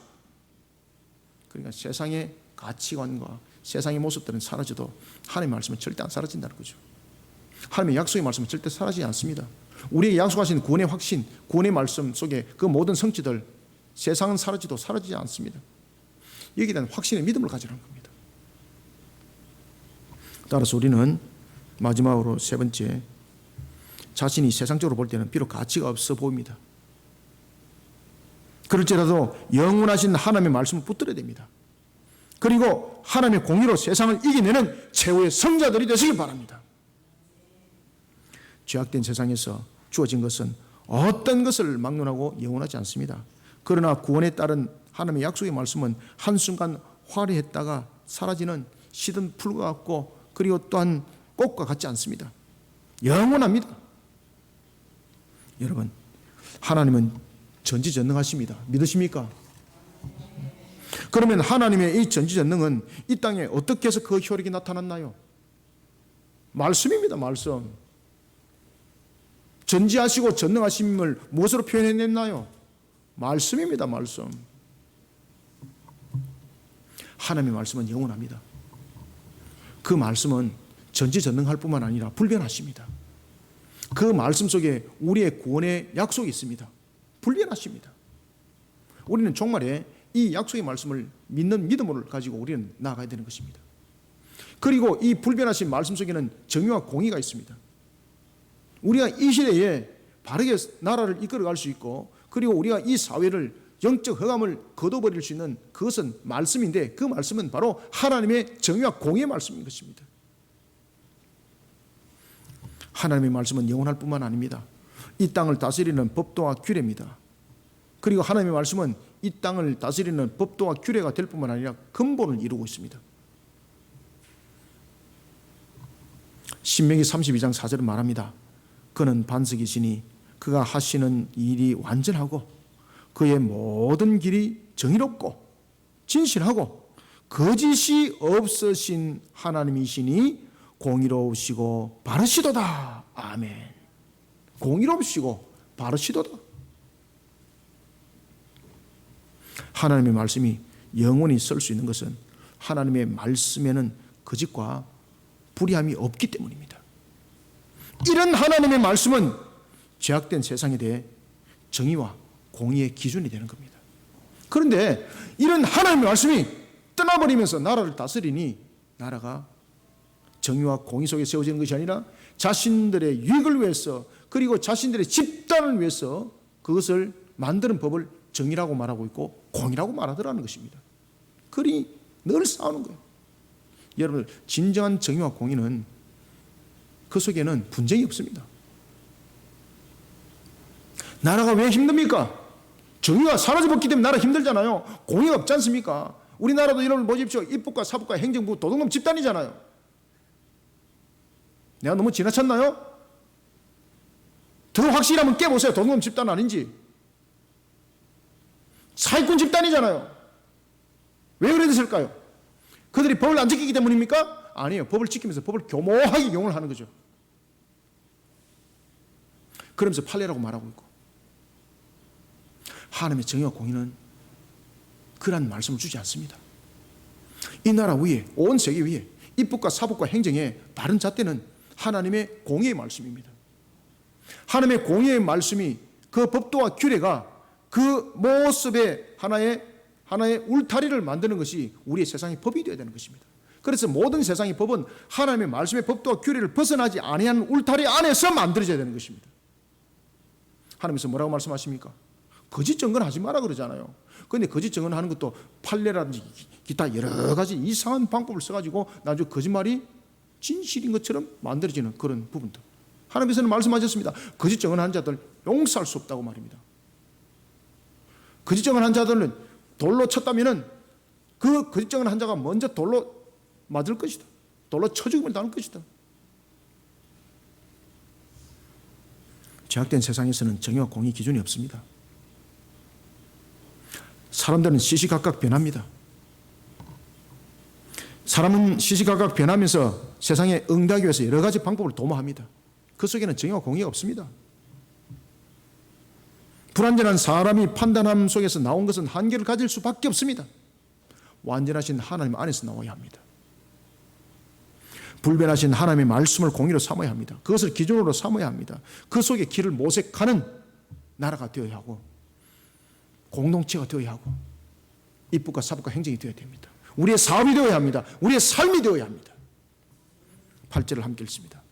Speaker 1: 그러니까 세상의 가치관과 세상의 모습들은 사라져도 하나님의 말씀은 절대 안 사라진다는 거죠. 하나님의 약속의 말씀은 절대 사라지지 않습니다. 우리에게 약속하신 구원의 확신, 구원의 말씀 속에 그 모든 성취들, 세상은 사라지도 사라지지 않습니다. 여기에 대한 확신의 믿음을 가지라는 겁니다. 따라서 우리는 마지막으로 세 번째, 자신이 세상적으로 볼 때는 비록 가치가 없어 보입니다. 그럴지라도 영원하신 하나님의 말씀을 붙들어야 됩니다. 그리고 하나님의 공의로 세상을 이겨내는 최후의 성자들이 되시길 바랍니다. 죄악된 세상에서 주어진 것은 어떤 것을 막론하고 영원하지 않습니다. 그러나 구원에 따른 하나님의 약속의 말씀은 한순간 화려했다가 사라지는 시든 풀과 같고, 그리고 또한 꽃과 같지 않습니다. 영원합니다. 여러분, 하나님은 전지전능하십니다. 믿으십니까? 그러면 하나님의 이 전지전능은 이 땅에 어떻게 해서 그 효력이 나타났나요? 말씀입니다. 말씀. 전지하시고 전능하심을 무엇으로 표현해냈나요? 말씀입니다. 말씀. 하나님의 말씀은 영원합니다. 그 말씀은 전지전능할 뿐만 아니라 불변하십니다. 그 말씀 속에 우리의 구원의 약속이 있습니다. 불변하십니다. 우리는 종말에 이 약속의 말씀을 믿는 믿음을 가지고 우리는 나아가야 되는 것입니다. 그리고 이 불변하신 말씀 속에는 정의와 공의가 있습니다. 우리가 이 시대에 바르게 나라를 이끌어갈 수 있고, 그리고 우리가 이 사회를 영적 허감을 거둬버릴 수 있는 그것은 말씀인데, 그 말씀은 바로 하나님의 정의와 공의의 말씀인 것입니다. 하나님의 말씀은 영원할 뿐만 아닙니다. 이 땅을 다스리는 법도와 규례입니다. 그리고 하나님의 말씀은 이 땅을 다스리는 법도와 규례가 될 뿐만 아니라 근본을 이루고 있습니다. 신명기 32장 4절은 말합니다. 그는 반석이시니 그가 하시는 일이 완전하고 그의 모든 길이 정의롭고 진실하고 거짓이 없으신 하나님이시니 공의로우시고 바르시도다. 아멘. 공의로우시고 바르시도다. 하나님의 말씀이 영원히 쓸 수 있는 것은 하나님의 말씀에는 거짓과 불의함이 없기 때문입니다. 이런 하나님의 말씀은 죄악된 세상에 대해 정의와 공의의 기준이 되는 겁니다. 그런데 이런 하나님의 말씀이 떠나버리면서 나라를 다스리니 나라가 정의와 공의 속에 세워지는 것이 아니라 자신들의 유익을 위해서, 그리고 자신들의 집단을 위해서 그것을 만드는 법을 정의라고 말하고 있고 공의라고 말하더라는 것입니다. 그러니 늘 싸우는 거예요. 여러분, 진정한 정의와 공의는 그 속에는 분쟁이 없습니다. 나라가 왜 힘듭니까? 정의가 사라져버렸기 때문에 나라 힘들잖아요. 공의가 없지 않습니까? 우리나라도 여러분 보십시오. 입법과 사법과 행정부, 도둑놈 집단이잖아요. 내가 너무 지나쳤나요? 더 확실하면 깨보세요. 도둑놈 집단 아닌지. 사기꾼 집단이잖아요. 왜 그래 됐을까요? 그들이 법을 안 지키기 때문입니까? 아니에요. 법을 지키면서 법을 교모하게 이용을 하는 거죠. 그러면서 판례라고 말하고 있고, 하나님의 정의와 공의는 그러한 말씀을 주지 않습니다. 이 나라 위에, 온 세계 위에 입법과 사법과 행정의 다른 잣대는 하나님의 공의의 말씀입니다. 하나님의 공의의 말씀이, 그 법도와 규례가 그 모습의 하나의 울타리를 만드는 것이 우리의 세상의 법이 되어야 되는 것입니다. 그래서 모든 세상의 법은 하나님의 말씀의 법도와 규례를 벗어나지 아니하는 울타리 안에서 만들어져야 되는 것입니다. 하나님께서 뭐라고 말씀하십니까? 거짓 증언하지 마라 그러잖아요. 그런데 거짓 증언하는 것도 판례라든지 기타 여러 가지 이상한 방법을 써가지고 나중에 거짓말이 진실인 것처럼 만들어지는 그런 부분들. 하나님께서는 말씀하셨습니다. 거짓 증언하는 자들 용서할 수 없다고 말입니다. 거짓 증언한 자들은 돌로 쳤다면은 그 거짓 증언한 자가 먼저 돌로 맞을 것이다. 돌로 쳐 죽음을 당할 것이다. 죄악된 세상에서는 정의와 공의 기준이 없습니다. 사람들은 시시각각 변합니다. 사람은 시시각각 변하면서 세상에 응답하기 위해서 여러 가지 방법을 도모합니다. 그 속에는 정의와 공의가 없습니다. 불완전한 사람이 판단함 속에서 나온 것은 한계를 가질 수밖에 없습니다. 완전하신 하나님 안에서 나와야 합니다. 불변하신 하나님의 말씀을 공의로 삼아야 합니다. 그것을 기준으로 삼아야 합니다. 그 속에 길을 모색하는 나라가 되어야 하고, 공동체가 되어야 하고, 입법과 사법과 행정이 되어야 됩니다. 우리의 사업이 되어야 합니다. 우리의 삶이 되어야 합니다. 8절을 함께 읽습니다.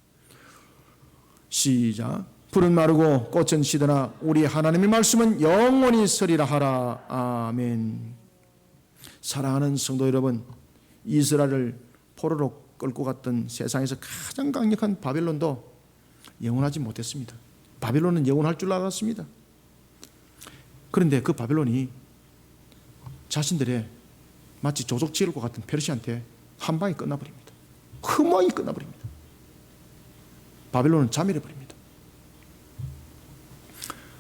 Speaker 1: 시작. 풀은 마르고 꽃은 시드나 우리 하나님의 말씀은 영원히 서리라 하라. 아멘. 사랑하는 성도 여러분, 이스라엘을 포로로 끌고 갔던 세상에서 가장 강력한 바벨론도 영원하지 못했습니다. 바벨론은 영원할 줄 알았습니다. 그런데 그 바벨론이 자신들의 마치 조족지을과 같은 페르시아한테 한 방에 끝나버립니다. 흠하게 끝나버립니다. 바벨론은 자멸해버립니다.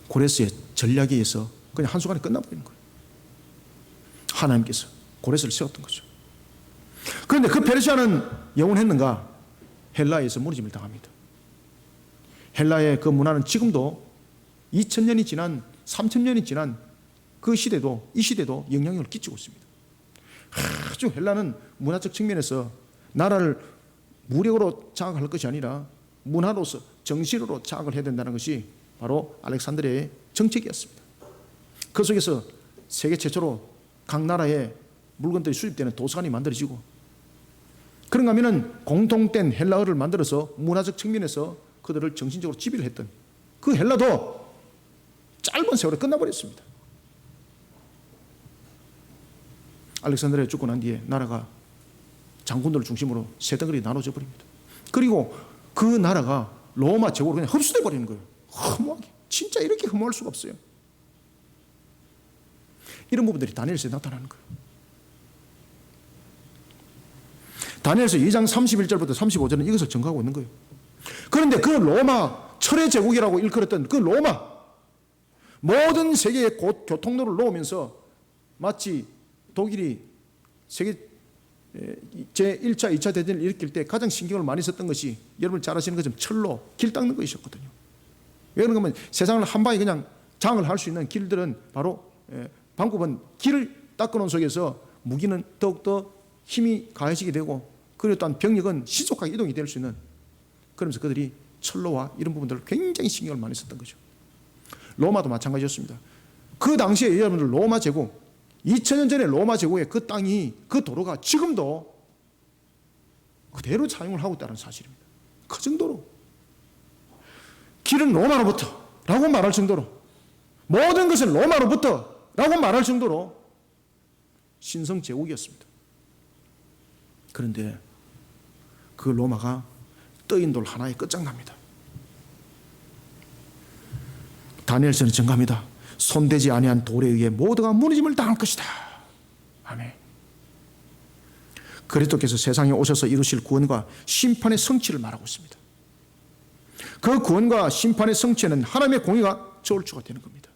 Speaker 1: 고레스의 전략에 의해서 그냥 한순간에 끝나버리는 거예요. 하나님께서 고레스를 세웠던 거죠. 그런데 그 페르시아는 영원했는가? 헬라에서 무너짐을 당합니다. 헬라의 그 문화는 지금도 2000년이 지난 3000년이 지난 그 시대도, 이 시대도 영향력을 끼치고 있습니다. 아주 헬라는 문화적 측면에서 나라를 무력으로 장악할 것이 아니라 문화로서 정신으로 장악을 해야 된다는 것이 바로 알렉산드리아의 정책이었습니다. 그 속에서 세계 최초로 각 나라의 물건들이 수입되는 도서관이 만들어지고, 그런가 하면은 공통된 헬라어를 만들어서 문화적 측면에서 그들을 정신적으로 지배를 했던 그 헬라도 짧은 세월에 끝나버렸습니다. 알렉산드리아 죽고 난 뒤에 나라가 장군들을 중심으로 세 덩어리 나눠져 버립니다. 그리고 그 나라가 로마 제국으로 그냥 흡수돼 버리는 거예요. 허무하게. 진짜 이렇게 허무할 수가 없어요. 이런 부분들이 다니엘서에 나타나는 거예요. 다니엘서 2장 31절부터 35절은 이것을 증거하고 있는 거예요. 그런데 그 로마 철의 제국이라고 일컬었던 그 로마, 모든 세계의 교통로를 놓으면서 마치 독일이 세계 제1차, 2차 대전을 일으킬 때 가장 신경을 많이 썼던 것이 여러분 잘 아시는 것처럼 철로 길 닦는 것이었거든요. 왜 그런가 하면 세상을 한 방에 그냥 장을 할 수 있는 길들은 바로 방법은 길을 닦아놓은 속에서 무기는 더욱더 힘이 가해지게 되고, 그리고 또한 병력은 신속하게 이동이 될 수 있는, 그러면서 그들이 철로와 이런 부분들을 굉장히 신경을 많이 썼던 거죠. 로마도 마찬가지였습니다. 그 당시에 여러분들 로마 제국, 2000년 전에 로마 제국의 그 땅이, 그 도로가 지금도 그대로 사용을 하고 있다는 사실입니다. 그 정도로 길은 로마로부터 라고 말할 정도로, 모든 것은 로마로부터 라고 말할 정도로 신성 제국이었습니다. 그런데 그 로마가 떠인 돌 하나에 끝장납니다. 다니엘서는 증가합니다. 손대지 아니한 돌에 의해 모두가 무너짐을 당할 것이다. 아멘. 그리스도께서 세상에 오셔서 이루실 구원과 심판의 성취를 말하고 있습니다. 그 구원과 심판의 성취는 하나님의 공의가 저울추가 되는 겁니다.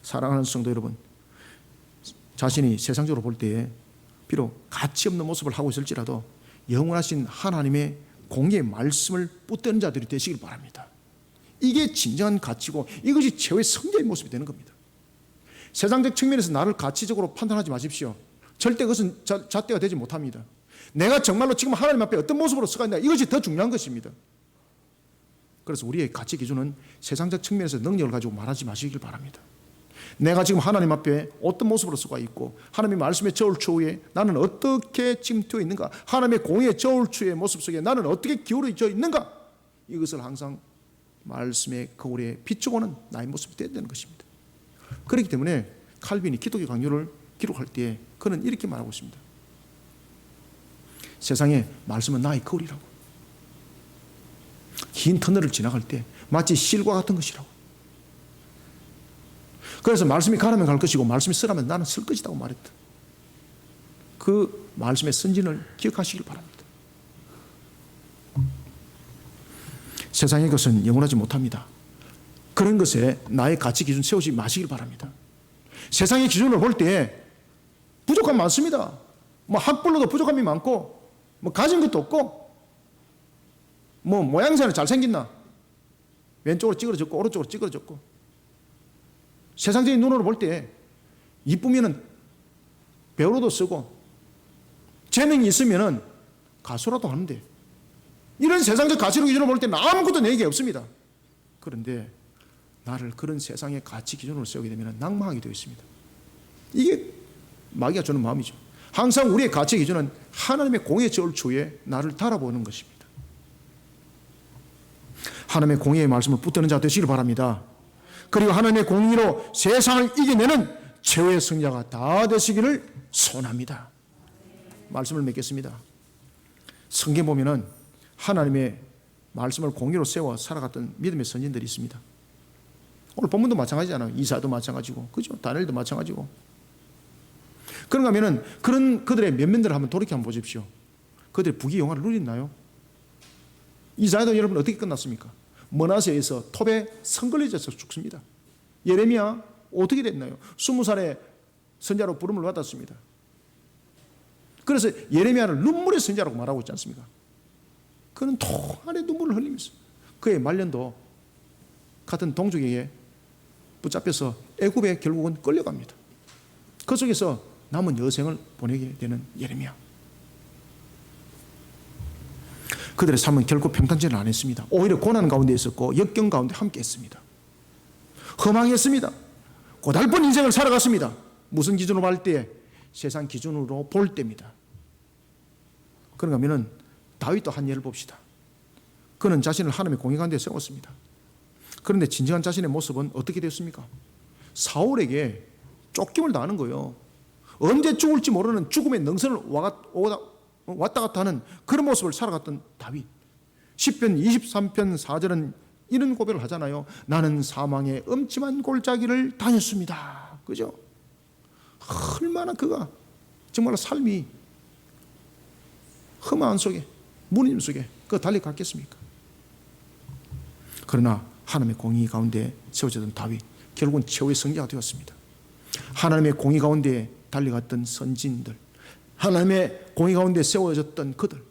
Speaker 1: 사랑하는 성도 여러분, 자신이 세상적으로 볼 때에 비록 가치 없는 모습을 하고 있을지라도 영원하신 하나님의 공의의 말씀을 붙드는 자들이 되시길 바랍니다. 이게 진정한 가치고 이것이 최후의 성자의 모습이 되는 겁니다. 세상적 측면에서 나를 가치적으로 판단하지 마십시오. 절대 그것은 잣대가 되지 못합니다. 내가 정말로 지금 하나님 앞에 어떤 모습으로 서가 있나, 이것이 더 중요한 것입니다. 그래서 우리의 가치 기준은 세상적 측면에서 능력을 가지고 말하지 마시길 바랍니다. 내가 지금 하나님 앞에 어떤 모습으로 서가 있고 하나님의 말씀의 저울추에 나는 어떻게 지금 되어 있는가, 하나님의 공의의 저울추의 모습 속에 나는 어떻게 기울어져 있는가, 이것을 항상 말씀의 거울에 비추고는 나의 모습이 되어야 되는 것입니다. 그렇기 때문에 칼빈이 기독교 강요를 기록할 때 그는 이렇게 말하고 있습니다. 세상에 말씀은 나의 거울이라고. 긴 터널을 지나갈 때 마치 실과 같은 것이라고. 그래서 말씀이 가라면 갈 것이고 말씀이 쓰라면 나는 쓸 것이라고 말했다. 그 말씀의 선진을 기억하시길 바랍니다. 세상의 것은 영원하지 못합니다. 그런 것에 나의 가치 기준 세우지 마시길 바랍니다. 세상의 기준을 볼 때 부족함 많습니다. 뭐 학벌로도 부족함이 많고, 뭐 가진 것도 없고, 뭐 모양새는 잘생겼나, 왼쪽으로 찌그러졌고 오른쪽으로 찌그러졌고, 세상적인 눈으로 볼 때 이쁘면은 배우로도 쓰고 재능이 있으면은 가수라도 하는데, 이런 세상적 가치로 기준으로 볼 때는 아무것도 내게 없습니다. 그런데 나를 그런 세상의 가치 기준으로 세우게 되면 낭망하게 되어 있습니다. 이게 마귀가 주는 마음이죠. 항상 우리의 가치 기준은 하나님의 공의 저울추에 나를 달아보는 것입니다. 하나님의 공의의 말씀을 붙드는 자 되시길 바랍니다. 그리고 하나님의 공의로 세상을 이겨내는 최후의 승자가 다 되시기를 소원합니다. 말씀을 맺겠습니다. 성경 보면은 하나님의 말씀을 공의로 세워 살아갔던 믿음의 선진들이 있습니다. 오늘 본문도 마찬가지잖아요. 이사도 마찬가지고, 그죠? 다니엘도 마찬가지고. 그런가 하면은 그런 그들의 면면들을 한번 돌이켜 한번 보십시오. 그들의 부귀 영화를 누렸나요? 이사야도 여러분 어떻게 끝났습니까? 머나세에서 톱에 선걸려져서 죽습니다. 예레미야 어떻게 됐나요? 20살에 선자로 부름을 받았습니다. 그래서 예레미야를 눈물의 선자라고 말하고 있지 않습니까? 그는 통안에 눈물을 흘리면서 그의 말년도 같은 동족에게 붙잡혀서 애굽에 결국은 끌려갑니다. 그 속에서 남은 여생을 보내게 되는 예레미야. 그들의 삶은 결코 평탄지는 안 했습니다. 오히려 고난 가운데 있었고 역경 가운데 함께 했습니다. 허망했습니다. 고달픈 인생을 살아갔습니다. 무슨 기준으로 볼 때? 세상 기준으로 볼 때입니다. 그런가 하면은 다윗도 한 예를 봅시다. 그는 자신을 하나님의 공의 가운데 세웠습니다. 그런데 진정한 자신의 모습은 어떻게 됐습니까? 사울에게 쫓김을 당하는 거예요. 언제 죽을지 모르는 죽음의 능선을 왔다 갔다 하는 그런 모습을 살아갔던 다윗. 시편 23편 4절은 이런 고백을 하잖아요. 나는 사망의 음침한 골짜기를 다녔습니다. 그죠? 얼마나 그가 정말 삶이 험한 속에, 무너짐 속에 그 달려갔겠습니까? 그러나 하나님의 공의 가운데 세워졌던 다윗, 결국은 최후의 승자가 되었습니다. 하나님의 공의 가운데 달려갔던 선진들, 하나님의 공의 가운데 세워졌던 그들,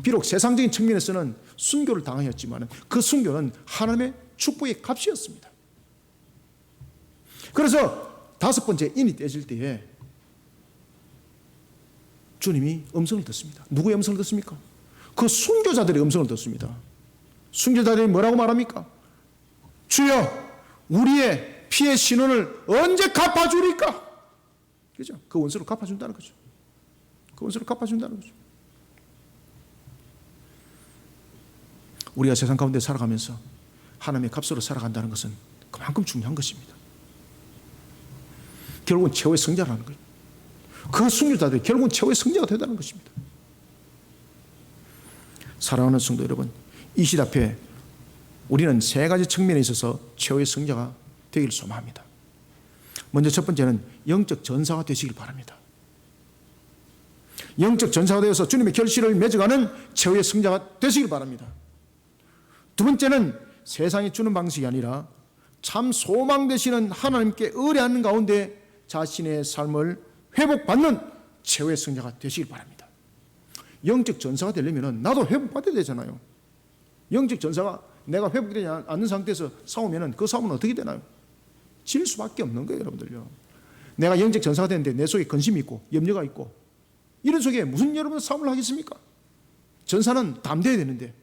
Speaker 1: 비록 세상적인 측면에서는 순교를 당하였지만 그 순교는 하나님의 축복의 값이었습니다. 그래서 5번째 인이 떼질 때에 주님이 음성을 듣습니다. 누구의 음성을 듣습니까? 그 순교자들의 음성을 듣습니다. 순교자들이 뭐라고 말합니까? 주여, 우리의 피의 신원을 언제 갚아주리까? 그죠? 그 원수를 갚아준다는 거죠. 그 원수를 갚아준다는 거죠. 우리가 세상 가운데 살아가면서 하나님의 값으로 살아간다는 것은 그만큼 중요한 것입니다. 결국은 최후의 승자라는 거예요. 그 순교자들이 결국은 최후의 승자가 되다는 것입니다. 사랑하는 성도 여러분, 이 시대 앞에 우리는 3가지 측면에 있어서 최후의 승자가 되기를 소망합니다. 먼저 첫 번째는 영적 전사가 되시길 바랍니다. 영적 전사가 되어서 주님의 결실을 맺어가는 최후의 승자가 되시길 바랍니다. 두 번째는 세상이 주는 방식이 아니라 참 소망 되시는 하나님께 의뢰하는 가운데 자신의 삶을 회복받는 최후의 승자가 되시길 바랍니다. 영적 전사가 되려면 나도 회복받아야 되잖아요. 영적 전사가 내가 회복되지 않는 상태에서 싸우면 그 싸움은 어떻게 되나요? 질 수밖에 없는 거예요, 여러분들요. 내가 영적 전사가 되는데 내 속에 근심이 있고 염려가 있고 이런 속에 무슨 여러분 싸움을 하겠습니까? 전사는 담대해야 되는데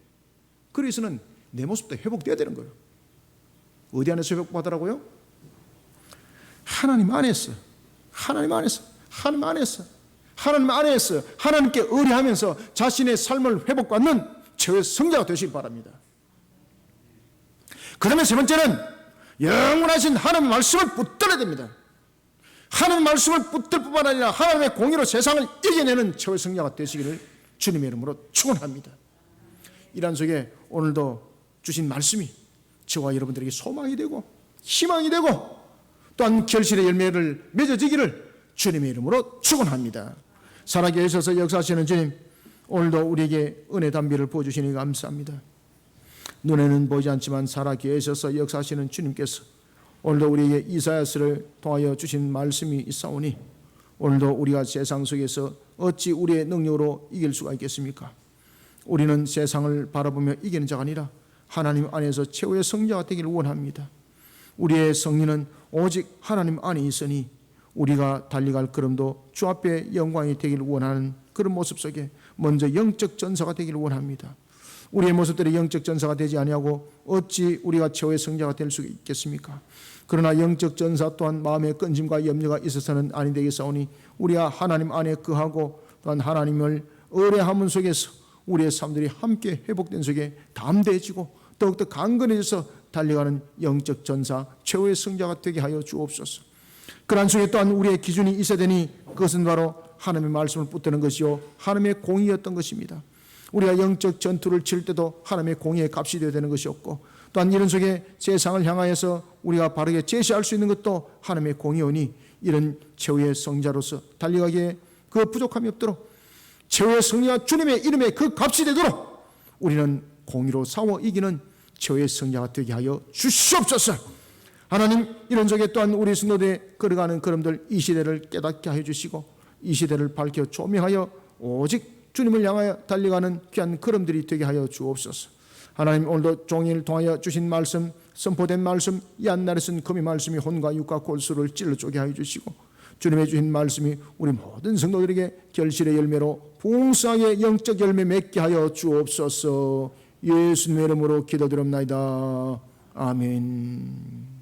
Speaker 1: 그래서는 내 모습도 회복돼야 되는 거예요. 어디 안에서 회복받으라고요? 하나님 안에서, 하나님 안에서, 하나님 안에서, 하나님 안에서 하나님께 의뢰하면서 자신의 삶을 회복받는 최후의 성자가 되시길 바랍니다. 그러면 세 번째는 영원하신 하나님의 말씀을 붙들어야 됩니다. 하나님의 말씀을 붙들 뿐만 아니라 하나님의 공의로 세상을 이겨내는 최후의 성자가 되시기를 주님의 이름으로 축원합니다. 이러한 속에 오늘도 주신 말씀이 저와 여러분들에게 소망이 되고 희망이 되고 또한 결실의 열매를 맺어지기를 주님의 이름으로 축원합니다. 살아계셔서 역사하시는 주님, 오늘도 우리에게 은혜 담비를 부어주시니 감사합니다. 눈에는 보이지 않지만 살아계셔서 역사하시는 주님께서 오늘도 우리에게 이사야서를 통하여 주신 말씀이 있사오니 오늘도 우리가 세상 속에서 어찌 우리의 능력으로 이길 수가 있겠습니까? 우리는 세상을 바라보며 이기는 자가 아니라 하나님 안에서 최후의 성자가 되기를 원합니다. 우리의 승리는 오직 하나님 안에 있으니 우리가 달려갈 걸음도 주 앞에 영광이 되기를 원하는 그런 모습 속에 먼저 영적 전사가 되기를 원합니다. 우리의 모습들이 영적 전사가 되지 아니하고 어찌 우리가 최후의 성자가 될 수 있겠습니까? 그러나 영적 전사 또한 마음의 끈짐과 염려가 있어서는 아니 되겠사오니 우리가 하나님 안에 거하고 또한 하나님을 의뢰하는 속에서 우리의 삶들이 함께 회복된 속에 담대해지고 더욱더 강건해져서 달려가는 영적 전사 최후의 성자가 되게 하여 주옵소서. 그러한 속에 또한 우리의 기준이 있어야 되니 그것은 바로 하나님의 말씀을 붙드는 것이요 하나님의 공의였던 것입니다. 우리가 영적 전투를 칠 때도 하나님의 공의의 값이 되어야 되는 것이었고 또한 이런 속에 세상을 향하여서 우리가 바르게 제시할 수 있는 것도 하나님의 공의오니 이런 최후의 성자로서 달려가기에 그 부족함이 없도록 최후의 성자가 주님의 이름에 그 값이 되도록 우리는 공의로 싸워 이기는 최후의 성자가 되게 하여 주시옵소서. 하나님, 이런 속에 또한 우리 성도들의 걸어가는 걸음들 이 시대를 깨닫게 하여 주시고 이 시대를 밝혀 조명하여 오직 주님을 향하여 달려가는 귀한 걸음들이 되게 하여 주옵소서. 하나님, 오늘도 종일 통하여 주신 말씀, 선포된 말씀, 이 한날에 쓴 금의 말씀이 혼과 육과 골수를 찔러 쪼개 하여 주시고 주님의 주신 말씀이 우리 모든 성도들에게 결실의 열매로 풍성하게 영적 열매 맺게 하여 주옵소서. 예수님의 이름으로 기도드립나이다. 아멘.